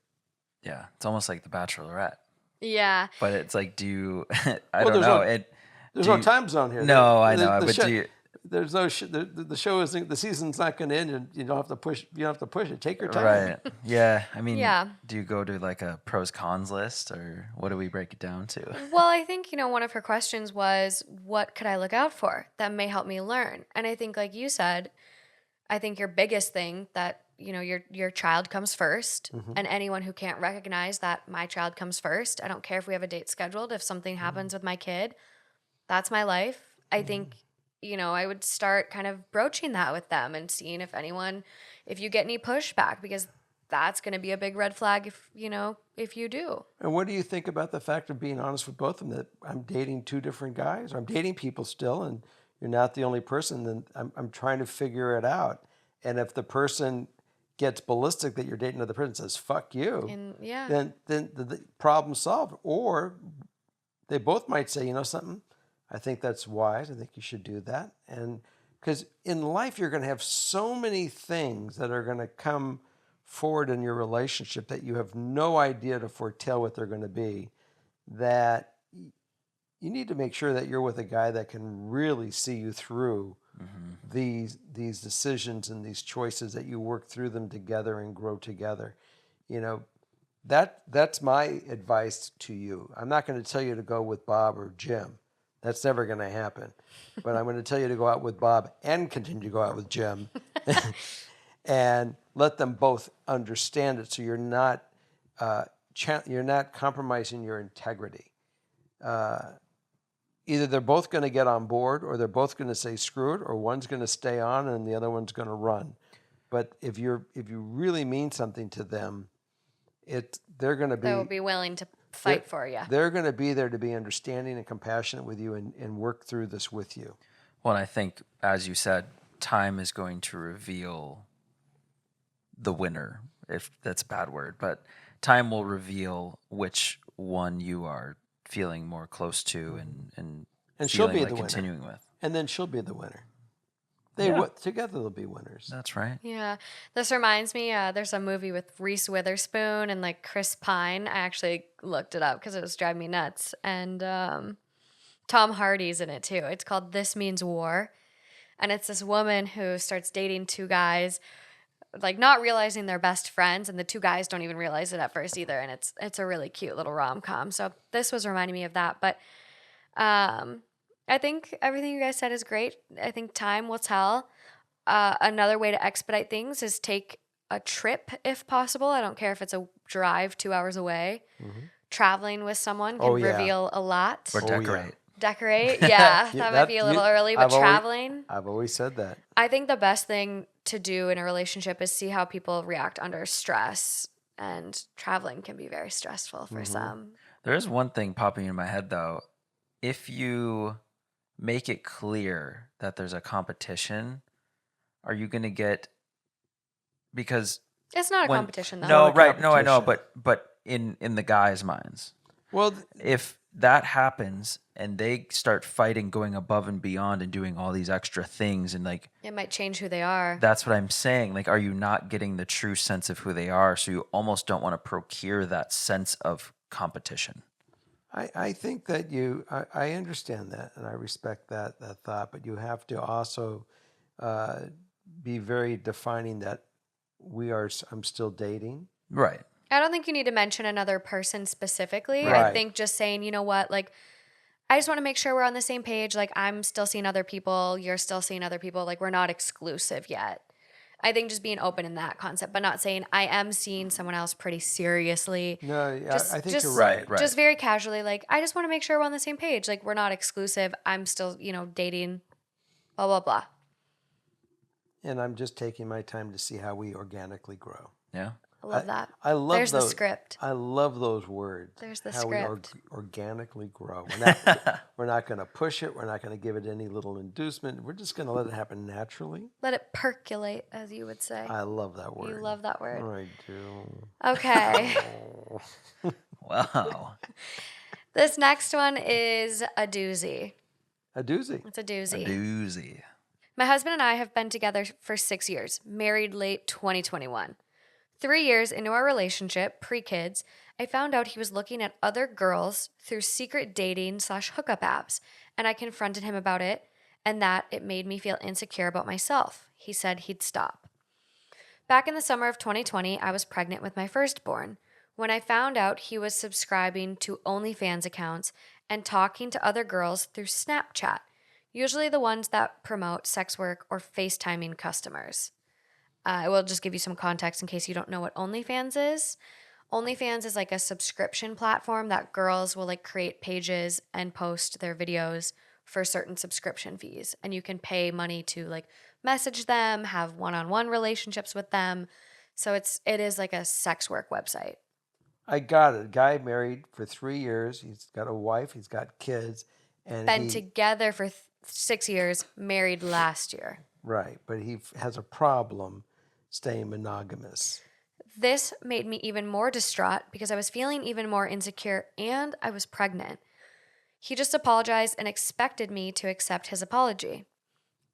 S2: Yeah. It's almost like The Bachelorette.
S3: Yeah.
S2: But it's like, do you? I don't know.
S1: There's no time zone here.
S2: No, I know. But do you?
S1: There's no the show isn't, the season's not going to end, and you don't have to push. You don't have to push it. Take your time.
S2: Right. Yeah. I mean,
S3: Yeah.
S2: do you go to like a pros cons list, or what do we break it down to?
S3: Well, I think, one of her questions was, what could I look out for that may help me learn? And I think, like you said, I think your biggest thing that, your child comes first, and anyone who can't recognize that my child comes first, I don't care if we have a date scheduled, if something happens with my kid, that's my life. I think, I would start kind of broaching that with them and seeing if you get any pushback, because that's going to be a big red flag if you do.
S1: And what do you think about the fact of being honest with both of them, that I'm dating two different guys, or I'm dating people still, and you're not the only person, then I'm trying to figure it out. And if the person gets ballistic that you're dating another person and says, fuck you,
S3: And yeah.
S1: then the problem solved. Or they both might say, you know something, I think that's wise. I think you should do that. And because in life, you're going to have so many things that are going to come forward in your relationship that you have no idea to foretell what they're going to be, that you need to make sure that you're with a guy that can really see you through these decisions and these choices, that you work through them together and grow together. You know, that's my advice to you. I'm not going to tell you to go with Bob or Jim. That's never going to happen. But I'm going to tell you to go out with Bob and continue to go out with Jim and let them both understand it, so you're not compromising your integrity. Either they're both going to get on board, or they're both going to say screw it, or one's going to stay on and the other one's going to run. But if you really mean something to them, they're going to be,
S3: They will be willing to fight for you.
S1: They're going to be there to be understanding and compassionate with you and work through this with you.
S2: Well, I think, as you said, time is going to reveal the winner, if that's a bad word, but time will reveal which one you are feeling more close to and
S1: she'll
S2: feeling
S1: be
S2: like
S1: the winner.
S2: continuing with.
S1: And then she'll be the winner. Together they'll be winners.
S2: That's right.
S3: Yeah. This reminds me, there's a movie with Reese Witherspoon and like Chris Pine. I actually looked it up because it was driving me nuts. And Tom Hardy's in it too. It's called This Means War. And it's this woman who starts dating two guys, like not realizing they're best friends, and the two guys don't even realize it at first either. And it's a really cute little rom-com. So this was reminding me of that. But I think everything you guys said is great. I think time will tell. Another way to expedite things is take a trip if possible. I don't care if it's a drive 2 hours away. Traveling with someone can reveal a lot.
S2: Or decorate.
S3: Decorate, yeah. That might be a little early, but traveling.
S1: I've always said that.
S3: I think the best thing to do in a relationship is see how people react under stress. And traveling can be very stressful for some.
S2: There is one thing popping in my head, though. If you make it clear that there's a competition, are you going to get, because
S3: It's not a competition, though.
S2: no,
S1: Not a
S2: right, no, I know,
S1: competition.
S2: but in the guys' minds,
S1: Well,
S2: if that happens and they start fighting, going above and beyond and doing all these extra things, and like,
S3: It might change who they are.
S2: that's what I'm saying. Like, are you not getting the true sense of who they are? So you almost don't want to procure that sense of competition.
S1: I think that I understand that, and I respect that thought, but you have to also be very defining that I'm still dating.
S2: Right.
S3: I don't think you need to mention another person specifically.
S1: Right.
S3: I think just saying, you know what, like, I just want to make sure we're on the same page. Like, I'm still seeing other people. You're still seeing other people. Like, we're not exclusive yet. I think just being open in that concept, but not saying I am seeing someone else pretty seriously.
S1: No, I think
S3: just,
S1: you're right.
S2: Right.
S3: Just very casually, like, I just want to make sure we're on the same page. Like, we're not exclusive. I'm still, dating, blah, blah, blah.
S1: And I'm just taking my time to see how we organically grow.
S2: Yeah.
S3: I love that.
S1: I love
S3: There's
S1: those.
S3: the script.
S1: I love those words.
S3: There's the
S1: how
S3: script.
S1: we organically grow. We're not going to push it. We're not going to give it any little inducement. We're just going to let it happen naturally.
S3: Let it percolate, as you would say.
S1: I love that word.
S3: You love that word.
S1: I do.
S3: Okay.
S2: Wow.
S3: This next one is a doozy.
S1: A doozy.
S3: It's a doozy.
S2: A doozy.
S3: My husband and I have been together for 6 years, married late 2021. 3 years into our relationship, pre-kids, I found out he was looking at other girls through secret dating/hookup apps, and I confronted him about it, and that it made me feel insecure about myself. He said he'd stop. Back in the summer of 2020, I was pregnant with my firstborn. When I found out he was subscribing to OnlyFans accounts and talking to other girls through Snapchat, usually the ones that promote sex work or FaceTiming customers. I will just give you some context in case you don't know what OnlyFans is. OnlyFans is like a subscription platform that girls will like create pages and post their videos for certain subscription fees. And you can pay money to like message them, have one-on-one relationships with them, So it is like a sex work website.
S1: I got it. Guy married for 3 years. He's got a wife. He's got kids, and
S3: Been together for 6 years, married last year.
S1: right, but he has a problem staying monogamous.
S3: This made me even more distraught because I was feeling even more insecure and I was pregnant. He just apologized and expected me to accept his apology.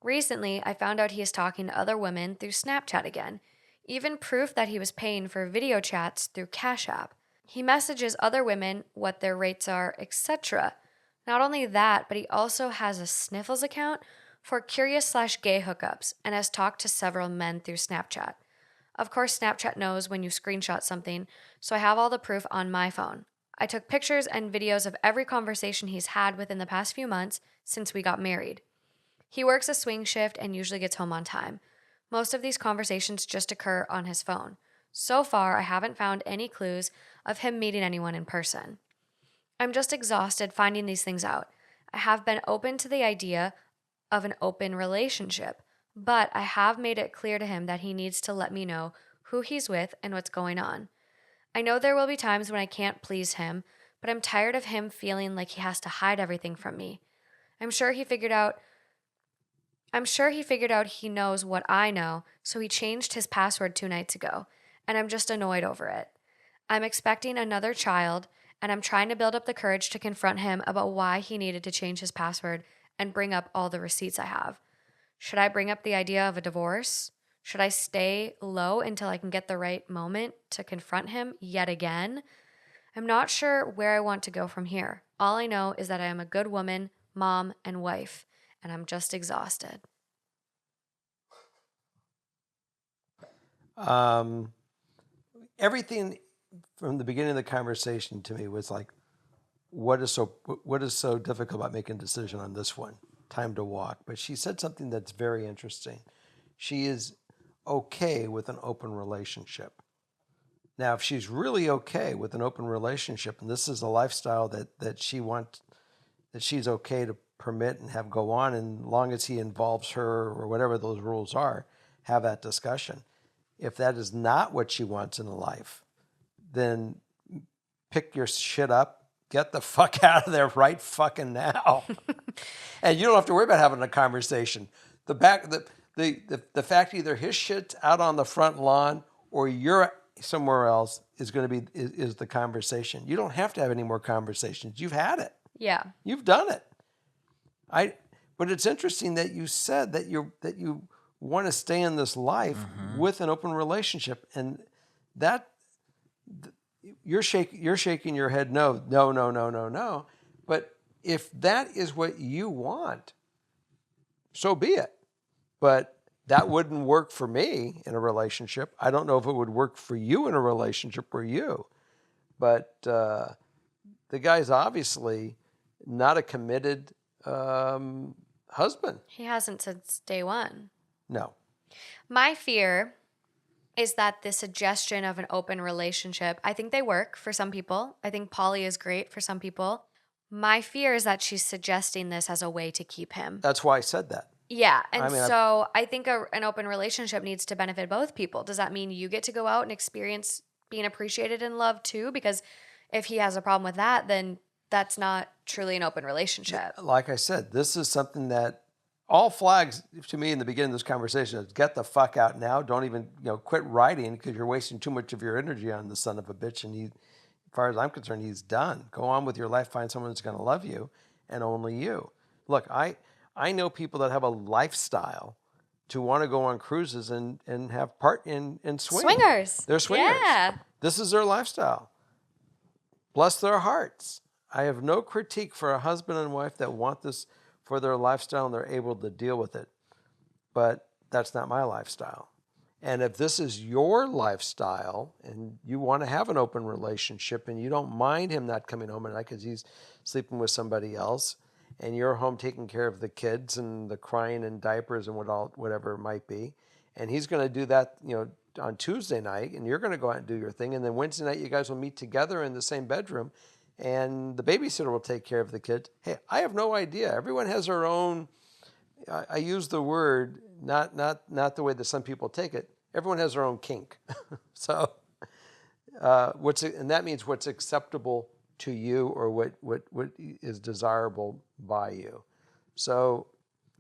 S3: Recently, I found out he is talking to other women through Snapchat again, even proof that he was paying for video chats through Cash App. He messages other women what their rates are, etc. Not only that, but he also has a Sniffles account for curious/gay hookups and has talked to several men through Snapchat. Of course, Snapchat knows when you screenshot something, so I have all the proof on my phone. I took pictures and videos of every conversation he's had within the past few months since we got married. He works a swing shift and usually gets home on time. Most of these conversations just occur on his phone. So far, I haven't found any clues of him meeting anyone in person. I'm just exhausted finding these things out. I have been open to the idea of an open relationship, but I have made it clear to him that he needs to let me know who he's with and what's going on. I know there will be times when I can't please him, but I'm tired of him feeling like he has to hide everything from me. I'm sure he figured out he knows what I know, so he changed his password 2 nights ago, and I'm just annoyed over it. I'm expecting another child, and I'm trying to build up the courage to confront him about why he needed to change his password and bring up all the receipts I have. Should I bring up the idea of a divorce? Should I stay low until I can get the right moment to confront him yet again? I'm not sure where I want to go from here. All I know is that I am a good woman, mom, and wife, and I'm just exhausted.
S1: Everything from the beginning of the conversation to me was like, what is so difficult about making a decision on this one? Time to walk. But she said something that's very interesting. She is okay with an open relationship. Now, if she's really okay with an open relationship, and this is a lifestyle that she's okay to permit and have go on, and long as he involves her or whatever those rules are, have that discussion. If that is not what she wants in a life, then pick your shit up, get the fuck out of there right fucking now. And you don't have to worry about having a conversation. The fact either his shit's out on the front lawn or you're somewhere else is going to be is the conversation. You don't have to have any more conversations. You've had it.
S3: Yeah.
S1: You've done it. But it's interesting that you said that you want to stay in this life with an open relationship, and that you're shaking your head no. But if that is what you want, so be it. But that wouldn't work for me in a relationship. I don't know if it would work for you in a relationship or you. But the guy's obviously not a committed husband.
S3: He hasn't since day one.
S1: No.
S3: My fear is that the suggestion of an open relationship, I think they work for some people. I think poly is great for some people. My fear is that she's suggesting this as a way to keep him.
S1: That's why I said that.
S3: Yeah, and I think an open relationship needs to benefit both people. Does that mean you get to go out and experience being appreciated and loved too? Because if he has a problem with that, then that's not truly an open relationship.
S1: Like I said, this is something that all flags to me in the beginning of this conversation is get the fuck out now. Don't even quit writing because you're wasting too much of your energy on the son of a bitch. And as far as I'm concerned, he's done. Go on with your life. Find someone that's going to love you and only you. Look, I know people that have a lifestyle to want to go on cruises and have part in
S3: Swingers.
S1: They're swingers.
S3: Yeah.
S1: This is their lifestyle. Bless their hearts. I have no critique for a husband and wife that want this for their lifestyle and they're able to deal with it. But that's not my lifestyle. And if this is your lifestyle and you want to have an open relationship and you don't mind him not coming home at night because he's sleeping with somebody else, and you're home taking care of the kids and the crying and diapers and whatever it might be, and he's going to do that, on Tuesday night, and you're going to go out and do your thing, and then Wednesday night you guys will meet together in the same bedroom, and the babysitter will take care of the kids. Hey, I have no idea. Everyone has their own. I use the word not the way that some people take it. Everyone has their own kink. So and that means what's acceptable to you or what is desirable by you. So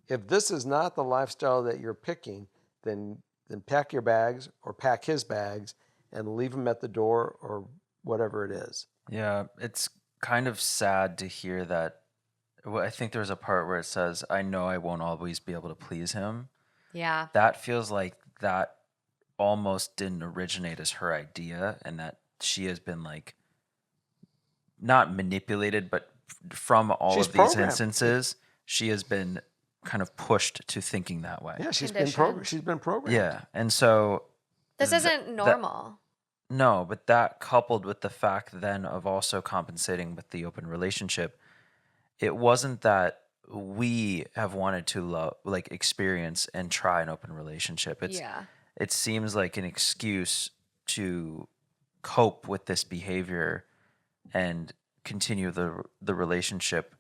S1: if this is not the lifestyle that you're picking, then pack your bags or pack his bags and leave him at the door or whatever it is.
S2: Yeah, it's kind of sad to hear that. Well, I think there's a part where it says, I know I won't always be able to please him.
S3: Yeah.
S2: That feels like that almost didn't originate as her idea, and that she has been like not manipulated, but from all
S1: She's
S2: of these
S1: programmed.
S2: instances, she has been kind of pushed to thinking that way.
S1: Yeah, she's
S3: Conditioned.
S1: been programmed.
S2: Yeah. And so
S3: This
S2: th-
S3: isn't
S2: that-
S3: normal.
S2: no, but that coupled with the fact then of also compensating with the open relationship, it wasn't that we have wanted to experience and try an open relationship.
S3: Yeah.
S2: It seems like an excuse to cope with this behavior and continue the relationship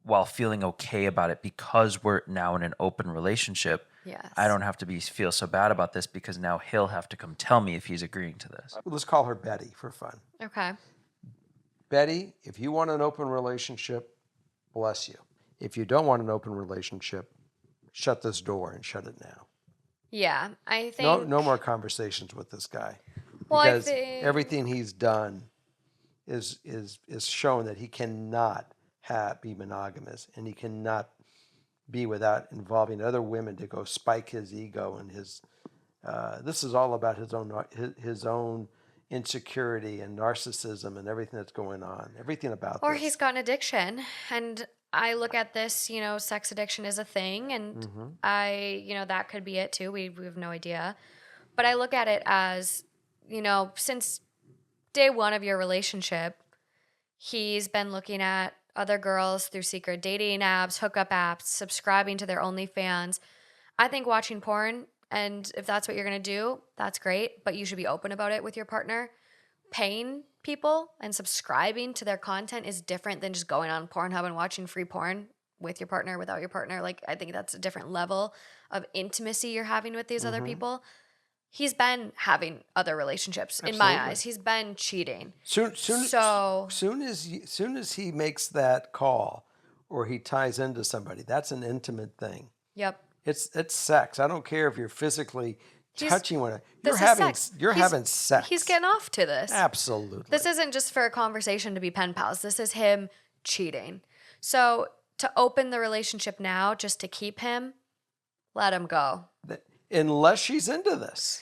S2: while feeling okay about it because we're now in an open relationship.
S3: Yes.
S2: I don't have to feel so bad about this because now he'll have to come tell me if he's agreeing to this.
S1: Let's call her Betty for fun.
S3: Okay.
S1: Betty, if you want an open relationship, bless you. If you don't want an open relationship, shut this door and shut it now.
S3: Yeah. I think.
S1: No more conversations with this guy.
S3: Well, I
S1: Because
S3: think.
S1: everything he's done is shown that he cannot be monogamous, and he cannot be without involving other women to go spike his ego and his. This is all about his own insecurity and narcissism and everything that's going on. Everything about
S3: Or
S1: this.
S3: he's got an addiction. And I look at this, sex addiction is a thing. And
S1: Mm-hmm.
S3: that could be it too. We have no idea. But I look at it as, since day one of your relationship, he's been looking at other girls through secret dating apps, hookup apps, subscribing to their OnlyFans. I think watching porn, and if that's what you're going to do, that's great. But you should be open about it with your partner. Paying people and subscribing to their content is different than just going on Pornhub and watching free porn with your partner, without your partner. Like, I think that's a different level of intimacy you're having with these other people. He's been having other relationships. In my
S1: Absolutely.
S3: eyes, he's been cheating.
S1: Soon
S3: So
S1: as he makes that call or he ties into somebody, that's an intimate thing.
S3: yep.
S1: It's sex. I don't care if you're physically touching one.
S3: This
S1: You're
S3: is
S1: having
S3: sex.
S1: having sex.
S3: He's getting off to this.
S1: Absolutely.
S3: This isn't just for a conversation to be pen pals. This is him cheating. So to open the relationship now just to keep him, let him go.
S1: Unless she's into this.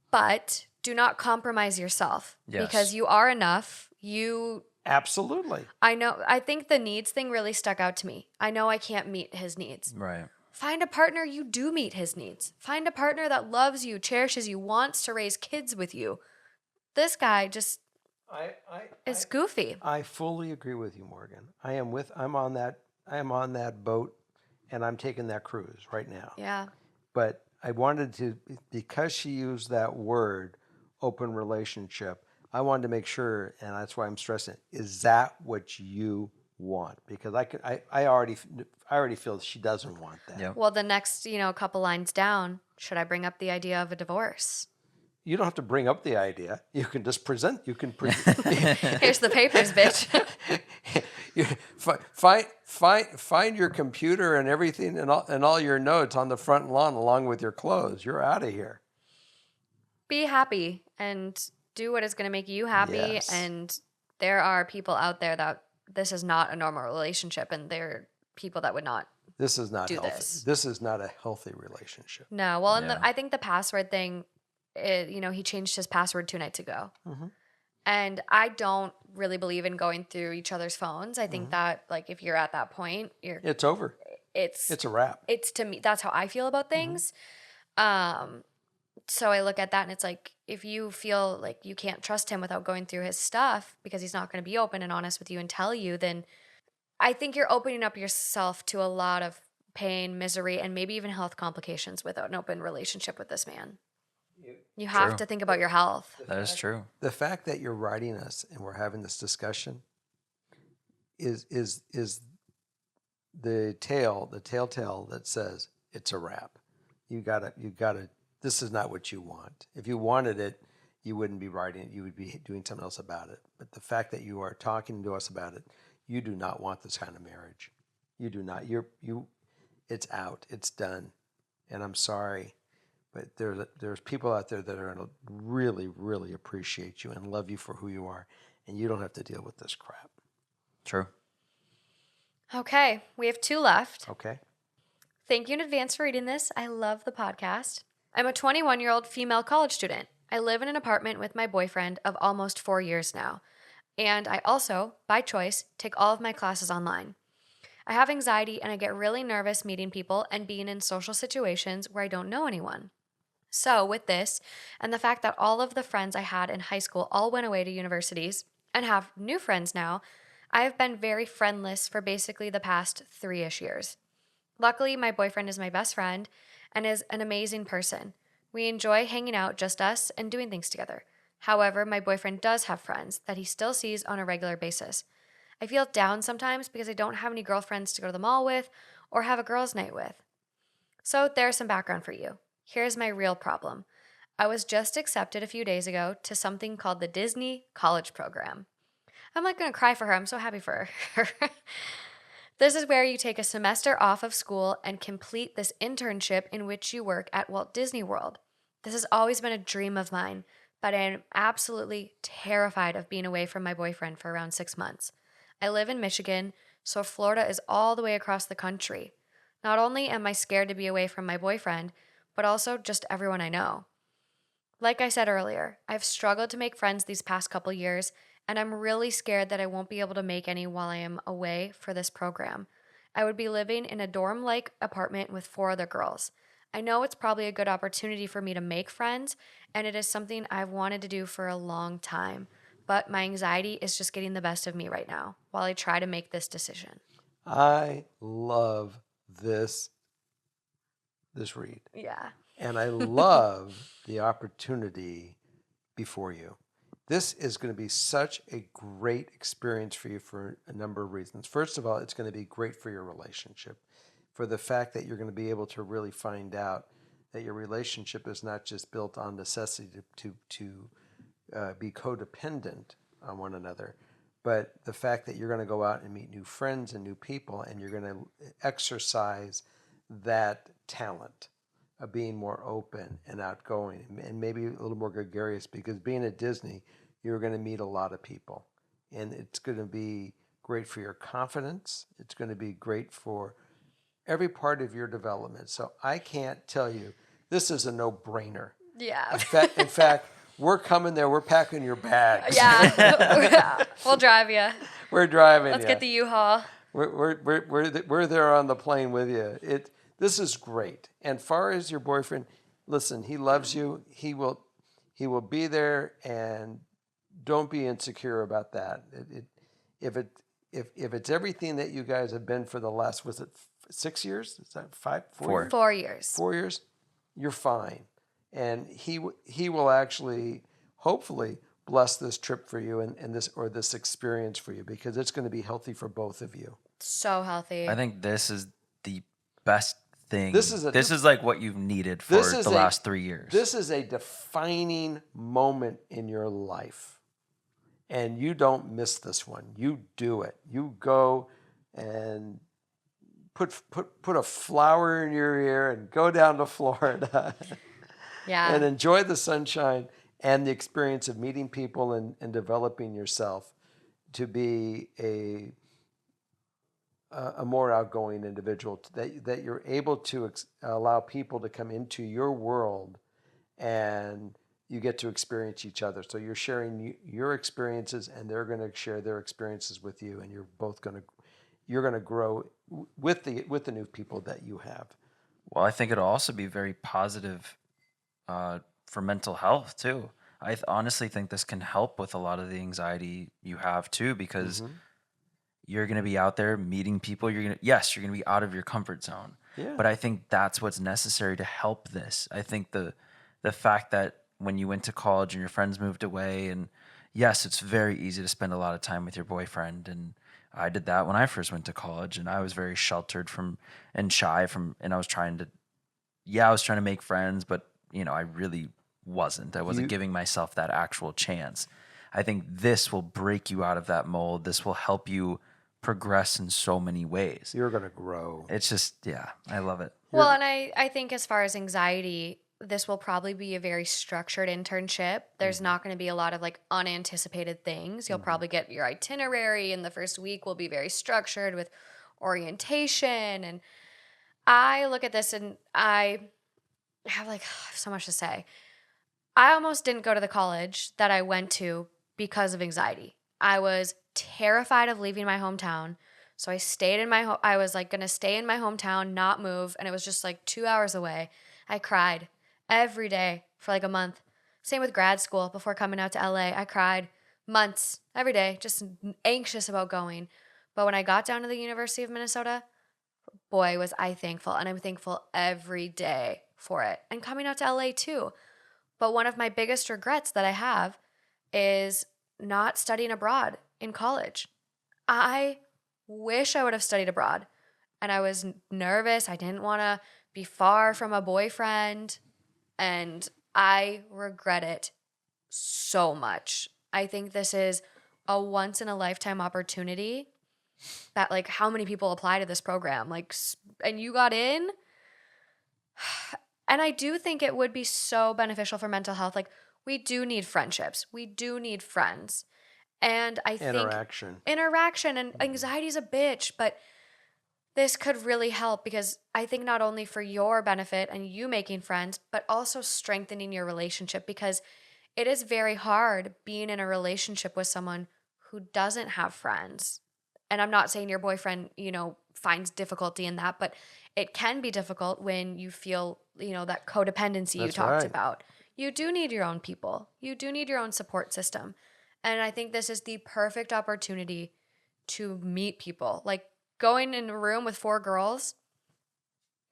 S3: But do not compromise yourself
S2: Yes.
S3: because you are enough.
S1: Absolutely.
S3: I think the needs thing really stuck out to me. I know I can't meet his needs.
S2: Right.
S3: Find a partner you do meet his needs. Find a partner that loves you, cherishes you, wants to raise kids with you. This guy just is goofy.
S1: I fully agree with you, Morgan. I'm on that boat and I'm taking that cruise right now.
S3: Yeah.
S1: But I wanted to, because she used that word, open relationship, I wanted to make sure, and that's why I'm stressing it, is that what you want? Because I already feel that she doesn't want that.
S2: Yep.
S3: Well, the next, couple lines down, should I bring up the idea of a divorce?
S1: You don't have to bring up the idea. You can just present. You can
S3: Here's the papers, bitch.
S1: You find your computer and everything and all your notes on the front lawn along with your clothes. You're out of here.
S3: Be happy and do what is going to make you happy.
S1: Yes.
S3: And there are people out there that this is not a normal relationship, and there are people that would not.
S1: This is not
S3: Do
S1: healthy.
S3: this.
S1: This is not a healthy relationship.
S3: No. Well, and
S2: Yeah.
S3: I think the password thing, he changed his password 2 nights ago.
S1: Mm-hmm.
S3: And I don't really believe in going through each other's phones. I think that, if you're at that point,
S1: It's over.
S3: it's
S1: It's a wrap.
S3: it's to me, that's how I feel about things. So I look at that and it's like, if you feel like you can't trust him without going through his stuff because he's not going to be open and honest with you and tell you, then I think you're opening up yourself to a lot of pain, misery, and maybe even health complications without an open relationship with this man. You have
S2: True.
S3: to think about your health.
S2: That is true.
S1: The fact that you're writing us and we're having this discussion is the telltale that says it's a wrap. You gotta this is not what you want. If you wanted it, you wouldn't be writing it. You would be doing something else about it. But the fact that you are talking to us about it, you do not want this kind of marriage. You do not. It's out. It's done. And I'm sorry, but there's people out there that are going to really, really appreciate you and love you for who you are, and you don't have to deal with this crap.
S2: True.
S3: Okay, we have 2 left.
S1: Okay.
S3: Thank you in advance for reading this. I love the podcast. I'm a 21-year-old female college student. I live in an apartment with my boyfriend of almost 4 years now. And I also, by choice, take all of my classes online. I have anxiety and I get really nervous meeting people and being in social situations where I don't know anyone. So, with this, and the fact that all of the friends I had in high school all went away to universities and have new friends now, I have been very friendless for basically the past 3-ish years. Luckily, my boyfriend is my best friend and is an amazing person. We enjoy hanging out, just us, and doing things together. However, my boyfriend does have friends that he still sees on a regular basis. I feel down sometimes because I don't have any girlfriends to go to the mall with or have a girls' night with. So there's some background for you. Here's my real problem. I was just accepted a few days ago to something called the Disney College Program. I'm like going to cry for her. I'm so happy for her. This is where you take a semester off of school and complete this internship in which you work at Walt Disney World. This has always been a dream of mine, but I am absolutely terrified of being away from my boyfriend for around 6 months. I live in Michigan, so Florida is all the way across the country. Not only am I scared to be away from my boyfriend, but also just everyone I know. Like I said earlier, I've struggled to make friends these past couple years, and I'm really scared that I won't be able to make any while I am away for this program. I would be living in a dorm-like apartment with 4 other girls. I know it's probably a good opportunity for me to make friends, and it is something I've wanted to do for a long time, but my anxiety is just getting the best of me right now while I try to make this decision.
S1: I love this read.
S3: Yeah.
S1: And I love the opportunity before you. This is going to be such a great experience for you for a number of reasons. First of all, it's going to be great for your relationship, for the fact that you're going to be able to really find out that your relationship is not just built on necessity to be codependent on one another, but the fact that you're going to go out and meet new friends and new people, and you're going to exercise that talent of being more open and outgoing and maybe a little more gregarious, because being at Disney, you're going to meet a lot of people, and it's going to be great for your confidence. It's going to be great for every part of your development. So I can't tell you, this is a no-brainer.
S3: Yeah.
S1: In fact, we're coming there. We're packing your bags.
S3: Yeah. We'll drive you.
S1: We're driving.
S3: Let's get the U-Haul.
S1: We're there on the plane with you. This is great. And far as your boyfriend, listen, he loves you. He will be there, and don't be insecure about that. If it's everything that you guys have been for the last, was it 6 years? Is that 5? 4 years?
S3: 4 years.
S1: 4 years, you're fine. And he will actually, hopefully, bless this trip for you and this experience for you, because it's going to be healthy for both of you.
S3: So healthy.
S2: I think this is the best thing.
S1: This is
S2: like what you've needed for the last 3 years.
S1: This is a defining moment in your life, and you don't miss this one. You do it. You go and put a flower in your ear and go down to Florida.
S3: Yeah.
S1: And enjoy the sunshine and the experience of meeting people and developing yourself to be a more outgoing individual, that you're able to allow people to come into your world, and you get to experience each other. So you're sharing your experiences, and they're going to share their experiences with you, and you're going to grow with the new people that you have.
S2: Well, I think it'll also be very positive for mental health too. I honestly think this can help with a lot of the anxiety you have too, because you're going to be out there meeting people. You're going to be out of your comfort zone.
S1: Yeah.
S2: But I think that's what's necessary to help this. I think the fact that when you went to college and your friends moved away, and yes, it's very easy to spend a lot of time with your boyfriend, and I did that when I first went to college, and I was very sheltered and shy and I was trying to make friends, but I really wasn't. I wasn't giving myself that actual chance. I think this will break you out of that mold. This will help you progress in so many ways.
S1: You're going to grow.
S2: It's just, yeah, I love it.
S3: Well, and I think as far as anxiety, this will probably be a very structured internship. There's not going to be a lot of like unanticipated things. You'll probably get your itinerary, and the first week will be very structured with orientation. And I look at this and I have like so much to say. I almost didn't go to the college that I went to because of anxiety. I was terrified of leaving my hometown. So I stayed in I was like going to stay in my hometown, not move. And it was just like 2 hours away. I cried every day for like a month. Same with grad school before coming out to LA. I cried months every day, just anxious about going. But when I got down to the University of Minnesota, boy, was I thankful. And I'm thankful every day for it. And coming out to LA too. But one of my biggest regrets that I have is not studying abroad in college. I wish I would have studied abroad. And I was nervous. I didn't want to be far from a boyfriend. And I regret it so much. I think this is a once in a lifetime opportunity that like how many people apply to this program? Like, and you got in? And I do think it would be so beneficial for mental health. Like, we do need friendships. We do need friends. And I think interaction and anxiety is a bitch, but this could really help because I think not only for your benefit and you making friends, but also strengthening your relationship because it is very hard being in a relationship with someone who doesn't have friends. And I'm not saying your boyfriend, finds difficulty in that, but it can be difficult when you feel, that codependency you talked about. You do need your own people. You do need your own support system. And I think this is the perfect opportunity to meet people. Like going in a room with 4 girls,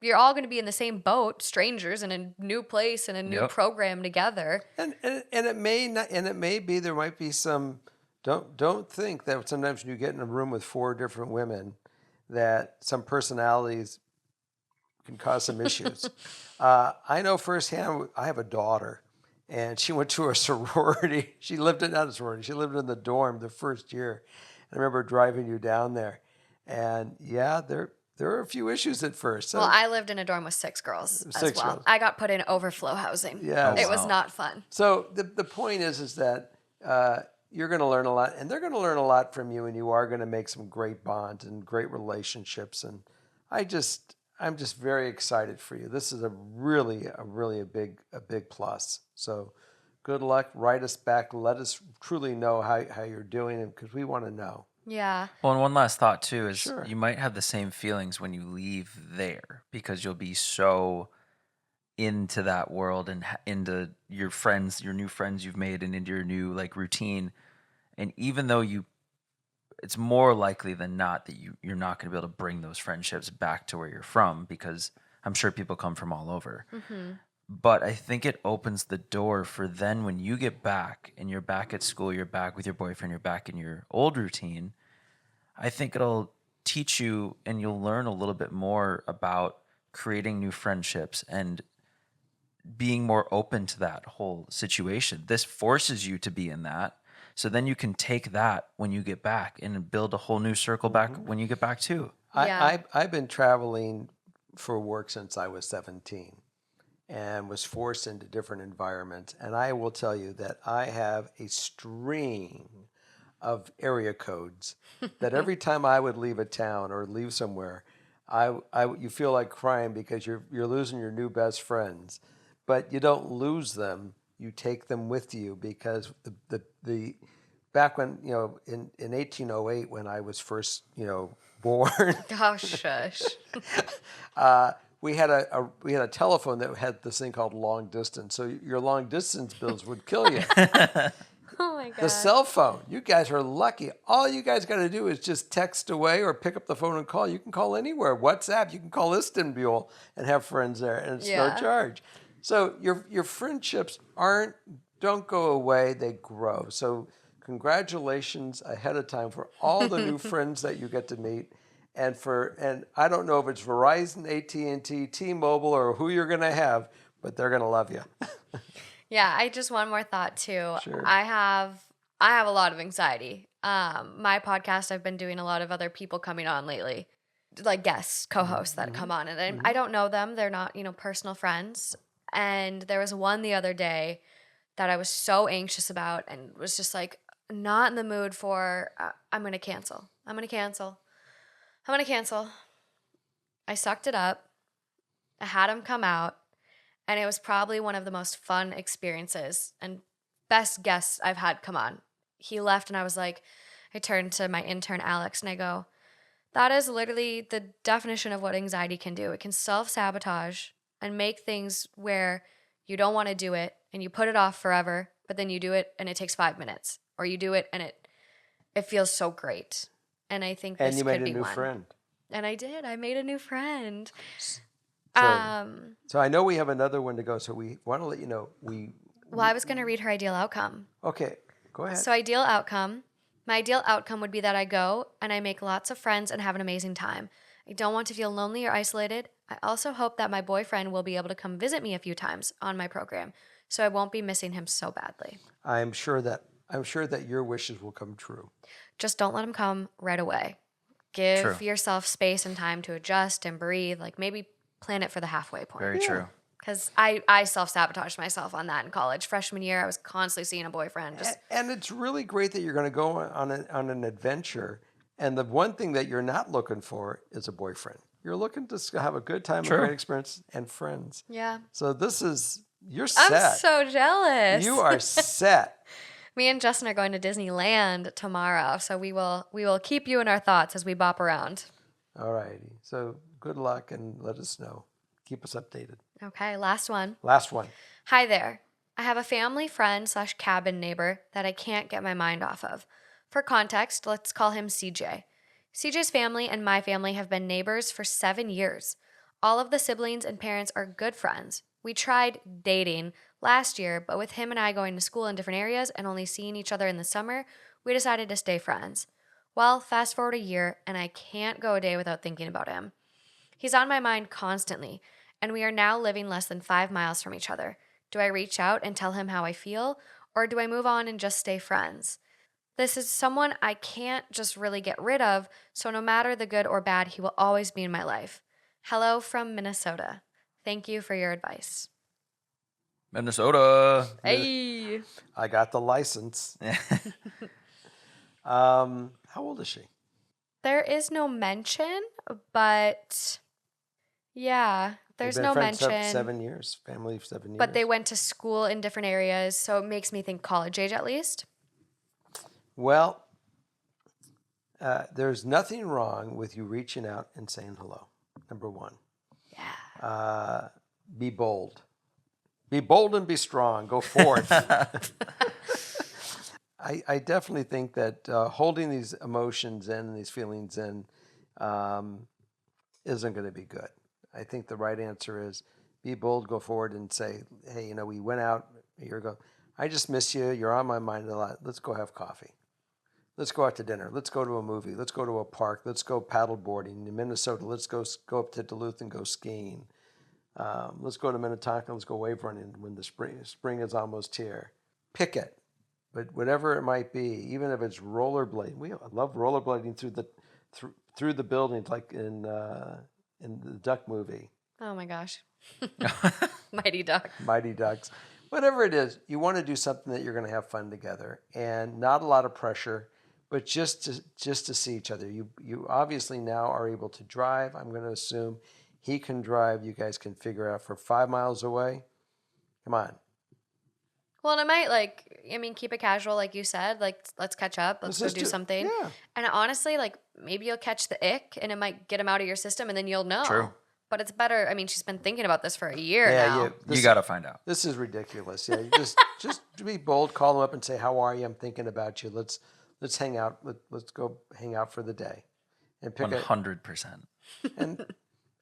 S3: you're all going to be in the same boat, strangers in a new place and a new program together.
S1: And it may not, and it may be there might be some. Don't think that sometimes when you get in a room with 4 different women, that some personalities can cause some issues. I know firsthand. I have a daughter, and she went to a sorority. She lived in not a sorority. She lived in the dorm the first year. I remember driving you down there, and yeah, there were a few issues at first. So,
S3: well, I lived in a dorm with 6 girls as well. Girls. I got put in overflow housing. Yeah, it was not fun.
S1: So the point is that you're going to learn a lot, and they're going to learn a lot from you, and you are going to make some great bonds and great relationships. And I'm just very excited for you. This is a really a big plus. So good luck. Write us back. Let us truly know how you're doing, because we want to know.
S3: Yeah.
S2: Well, and one last thought too is you might have the same feelings when you leave there because you'll be so into that world and into your friends, your new friends you've made, and into your new like routine. And even though it's more likely than not that you're not going to be able to bring those friendships back to where you're from because I'm sure people come from all over. Mm-hmm. But I think it opens the door for then when you get back and you're back at school, you're back with your boyfriend, you're back in your old routine. I think it'll teach you and you'll learn a little bit more about creating new friendships and being more open to that whole situation. This forces you to be in that. So then you can take that when you get back and build a whole new circle back when you get back too.
S1: I've been traveling for work since I was 17 and was forced into different environments. And I will tell you that I have a string of area codes that every time I would leave a town or leave somewhere, you feel like crying because you're losing your new best friends. But you don't lose them. You take them with you because the back when, in 1808 when I was first, born.
S3: Oh, shush.
S1: We had a telephone that had this thing called long distance. So your long distance bills would kill you.
S3: Oh my God.
S1: The cell phone. You guys are lucky. All you guys got to do is just text away or pick up the phone and call. You can call anywhere. WhatsApp. You can call Istanbul and have friends there, and it's no charge. So your friendships don't go away. They grow. So congratulations ahead of time for all the new friends that you get to meet. And I don't know if it's Verizon, AT&T, T-Mobile, or who you're going to have, but they're going to love you.
S3: Yeah, I just one more thought too.
S1: Sure.
S3: I have a lot of anxiety. My podcast, I've been doing a lot of other people coming on lately, like guests, co-hosts that come on, and I don't know them. They're not, personal friends. And there was one the other day that I was so anxious about and was just like not in the mood for. I'm gonna cancel. I'm gonna cancel. I'm gonna cancel. I sucked it up. I had him come out, and it was probably one of the most fun experiences and best guests I've had come on. He left, and I was like, I turned to my intern, Alex, and I go, that is literally the definition of what anxiety can do. It can self sabotage and make things where you don't want to do it and you put it off forever, but then you do it and it takes 5 minutes, or you do it and it feels so great. And I think
S1: And
S3: this
S1: you made
S3: could
S1: a
S3: be
S1: new
S3: one.
S1: friend.
S3: And I did. I made a new friend.
S1: So, so I know we have another one to go. So we want to let you know
S3: Well, I was going to read her ideal outcome.
S1: Okay, go ahead.
S3: So ideal outcome. My ideal outcome would be that I go and I make lots of friends and have an amazing time. I don't want to feel lonely or isolated. I also hope that my boyfriend will be able to come visit me a few times on my program, so I won't be missing him so badly.
S1: I'm sure that your wishes will come true.
S3: Just don't let him come right away. Give
S2: True.
S3: yourself space and time to adjust and breathe. Like maybe plan it for the halfway point.
S2: Very true.
S3: Because I self-sabotaged myself on that in college. Freshman year, I was constantly seeing a boyfriend.
S1: And it's really great that you're going to go on an adventure. And the one thing that you're not looking for is a boyfriend. You're looking to have a good time,
S2: True.
S1: a great experience, and friends.
S3: Yeah.
S1: So you're set.
S3: I'm so jealous.
S1: You are set.
S3: Me and Justin are going to Disneyland tomorrow, so we will keep you in our thoughts as we bop around.
S1: All righty. So good luck and let us know. Keep us updated.
S3: Okay, last one.
S1: Last one.
S3: Hi there. I have a family friend / cabin neighbor that I can't get my mind off of. For context, let's call him CJ. CJ's family and my family have been neighbors for 7 years. All of the siblings and parents are good friends. We tried dating last year, but with him and I going to school in different areas and only seeing each other in the summer, we decided to stay friends. Well, fast forward a year, and I can't go a day without thinking about him. He's on my mind constantly, and we are now living less than 5 miles from each other. Do I reach out and tell him how I feel, or do I move on and just stay friends? This is someone I can't just really get rid of, so no matter the good or bad, he will always be in my life. Hello from Minnesota. Thank you for your advice.
S2: Minnesota.
S3: Hey.
S1: I got the license. How old is she?
S3: There is no mention, but yeah, there's
S1: They've been
S3: no
S1: friends
S3: mention.
S1: 7 years. Family of 7 years.
S3: But they went to school in different areas, so it makes me think college age at least.
S1: Well, there's nothing wrong with you reaching out and saying hello. Number one.
S3: Yeah.
S1: Be bold. Be bold and be strong. Go forth. I definitely think that holding these emotions in and these feelings in isn't going to be good. I think the right answer is be bold, go forward and say, hey, we went out a year ago. I just miss you. You're on my mind a lot. Let's go have coffee. Let's go out to dinner. Let's go to a movie. Let's go to a park. Let's go paddle boarding in Minnesota. Let's go up to Duluth and go skiing. Let's go to Minnetonka. Let's go wave running when the spring is almost here. Pick it. But whatever it might be, even if it's rollerblading, I love rollerblading through the buildings, like in the Duck movie.
S3: Oh my gosh. Mighty Duck.
S1: Mighty Ducks. Whatever it is, you want to do something that you're going to have fun together, and not a lot of pressure, but just to see each other. You obviously now are able to drive. I'm going to assume he can drive. You guys can figure out for 5 miles away. Come on.
S3: Well, and I might keep it casual, like you said. Like, let's catch up. Let's go do something.
S1: Yeah.
S3: And honestly, maybe you'll catch the ick, and it might get him out of your system, and then you'll know.
S2: True.
S3: But it's better. I mean, she's been thinking about this for a year now.
S2: You got to find out.
S1: This is ridiculous. Yeah, you just be bold. Call him up and say, "How are you? I'm thinking about you. Let's hang out. Let's go hang out for the day, and pick
S2: 100%.
S1: and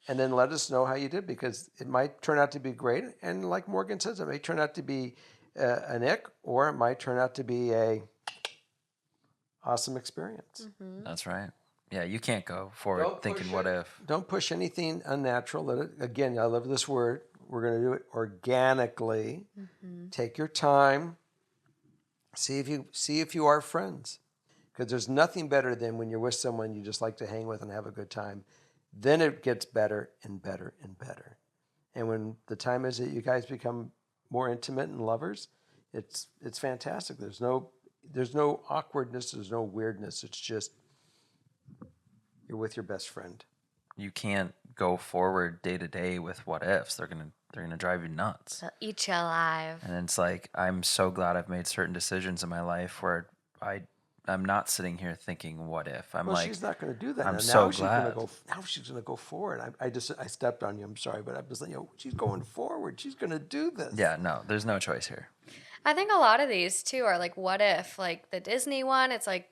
S1: then let us know how you did, because it might turn out to be great. And like Morgan says, it may turn out to be an ick, or it might turn out to be a awesome experience.
S3: Mm-hmm.
S2: That's right. Yeah, you can't go forward thinking what if.
S1: Don't push anything unnatural. Again, I love this word. we're going to do it organically. Take your time. See if you are friends. Because there's nothing better than when you're with someone you just like to hang with and have a good time. Then it gets better and better and better. And when the time is that you guys become more intimate and lovers, it's fantastic. There's no awkwardness. There's no weirdness. It's just you're with your best friend.
S2: You can't go forward day to day with what ifs. They're gonna drive you nuts.
S3: They'll eat you alive.
S2: And it's like, I'm so glad I've made certain decisions in my life where I'm not sitting here thinking what if. I'm
S1: Well,
S2: like,
S1: she's not going to do that.
S2: I'm
S1: Now
S2: so
S1: she's
S2: glad.
S1: Now she's going to go forward. I stepped on you. I'm sorry, but I'm just like, she's going forward. She's going to do this.
S2: Yeah, no, there's no choice here.
S3: I think a lot of these too are like, what if? Like the Disney one, it's like,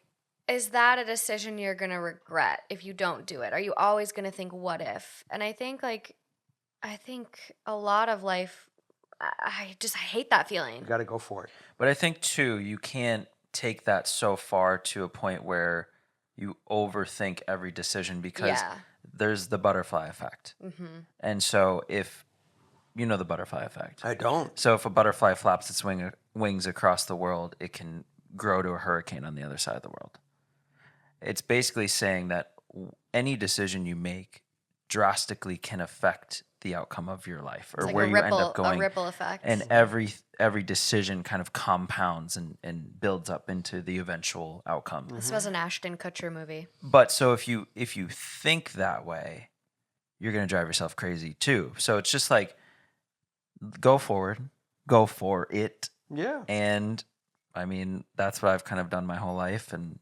S3: is that a decision you're going to regret if you don't do it? Are you always going to think, what if? And I think a lot of life, I hate that feeling.
S1: You got to go for it.
S2: But I think too, you can't take that so far to a point where you overthink every decision, because there's the butterfly effect. And so if you know the butterfly effect.
S1: I don't.
S2: So if a butterfly flaps its wings across the world, it can grow to a hurricane on the other side of the world. It's basically saying that any decision you make drastically can affect the outcome of your life, or
S3: It's like
S2: where
S3: a
S2: you end up going.
S3: A ripple effect.
S2: And every decision kind of compounds and builds up into the eventual outcome.
S3: This was an Ashton Kutcher movie.
S2: But so if you think that way, you're going to drive yourself crazy too. So it's just like, go forward, go for it.
S1: Yeah.
S2: And I mean, that's what I've kind of done my whole life, and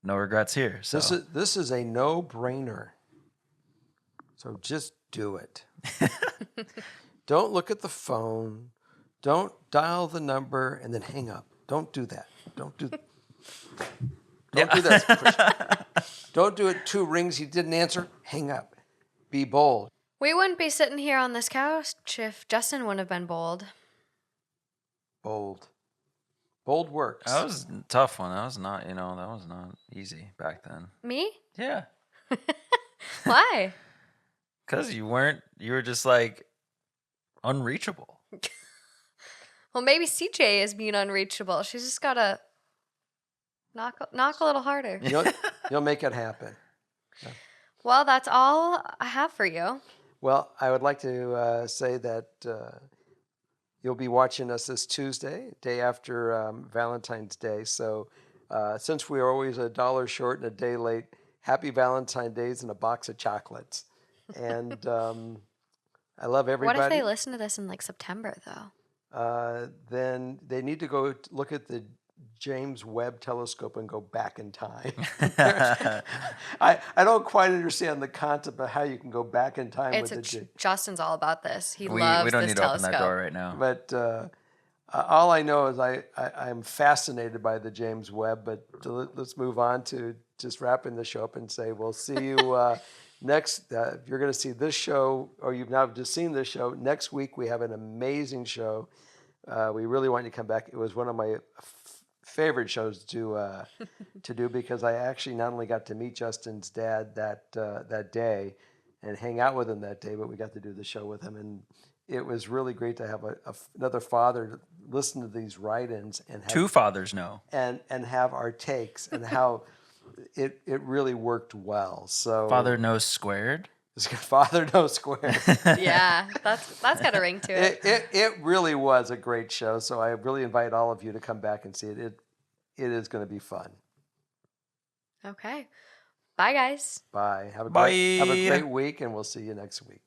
S2: no regrets here. So
S1: This is a no-brainer. So just do it. Don't look at the phone. Don't dial the number and then hang up. Don't do that. Don't do that. Don't do it. 2 rings, you didn't answer. Hang up. Be bold.
S3: We wouldn't be sitting here on this couch if Justin wouldn't have been bold.
S1: Bold. Bold works.
S2: that was a tough one. That was not easy back then.
S3: Me?
S2: Yeah.
S3: Why?
S2: Because you were just like unreachable.
S3: Well, maybe CJ is being unreachable. She's just got to knock a little harder.
S1: You'll make it happen.
S3: Well, that's all I have for you.
S1: Well, I would like to say that you'll be watching us this Tuesday, day after Valentine's Day. So since we are always $1 short and a day late, happy Valentine's Days and a box of chocolates. And I love everybody.
S3: What if they listen to this in like September, though?
S1: Then they need to go look at the James Webb telescope and go back in time. I don't quite understand the concept of how you can go back in time
S3: Justin's all about this. He
S2: We
S3: loves
S2: don't
S3: this
S2: need to
S3: telescope.
S2: open that door right now.
S1: But all I know is I'm fascinated by the James Webb. But let's move on to just wrapping the show up and say we'll see you next. If you're going to see this show, or you've now just seen this show, next week we have an amazing show. We really want you to come back. It was one of my favorite shows to do, because I actually not only got to meet Justin's dad that day and hang out with him that day, but we got to do the show with him, and it was really great to have another father listen to these write-ins and have,
S2: 2 fathers know,
S1: and have our takes and how it really worked well. So
S2: Father Knows Squared.
S1: Father Knows Square.
S3: Yeah, that's got a ring to it.
S1: It really was a great show. So I really invite all of you to come back and see it. It is going to be fun.
S3: Okay. Bye, guys.
S1: Bye. Have a
S2: Bye.
S1: great week, and we'll see you next week.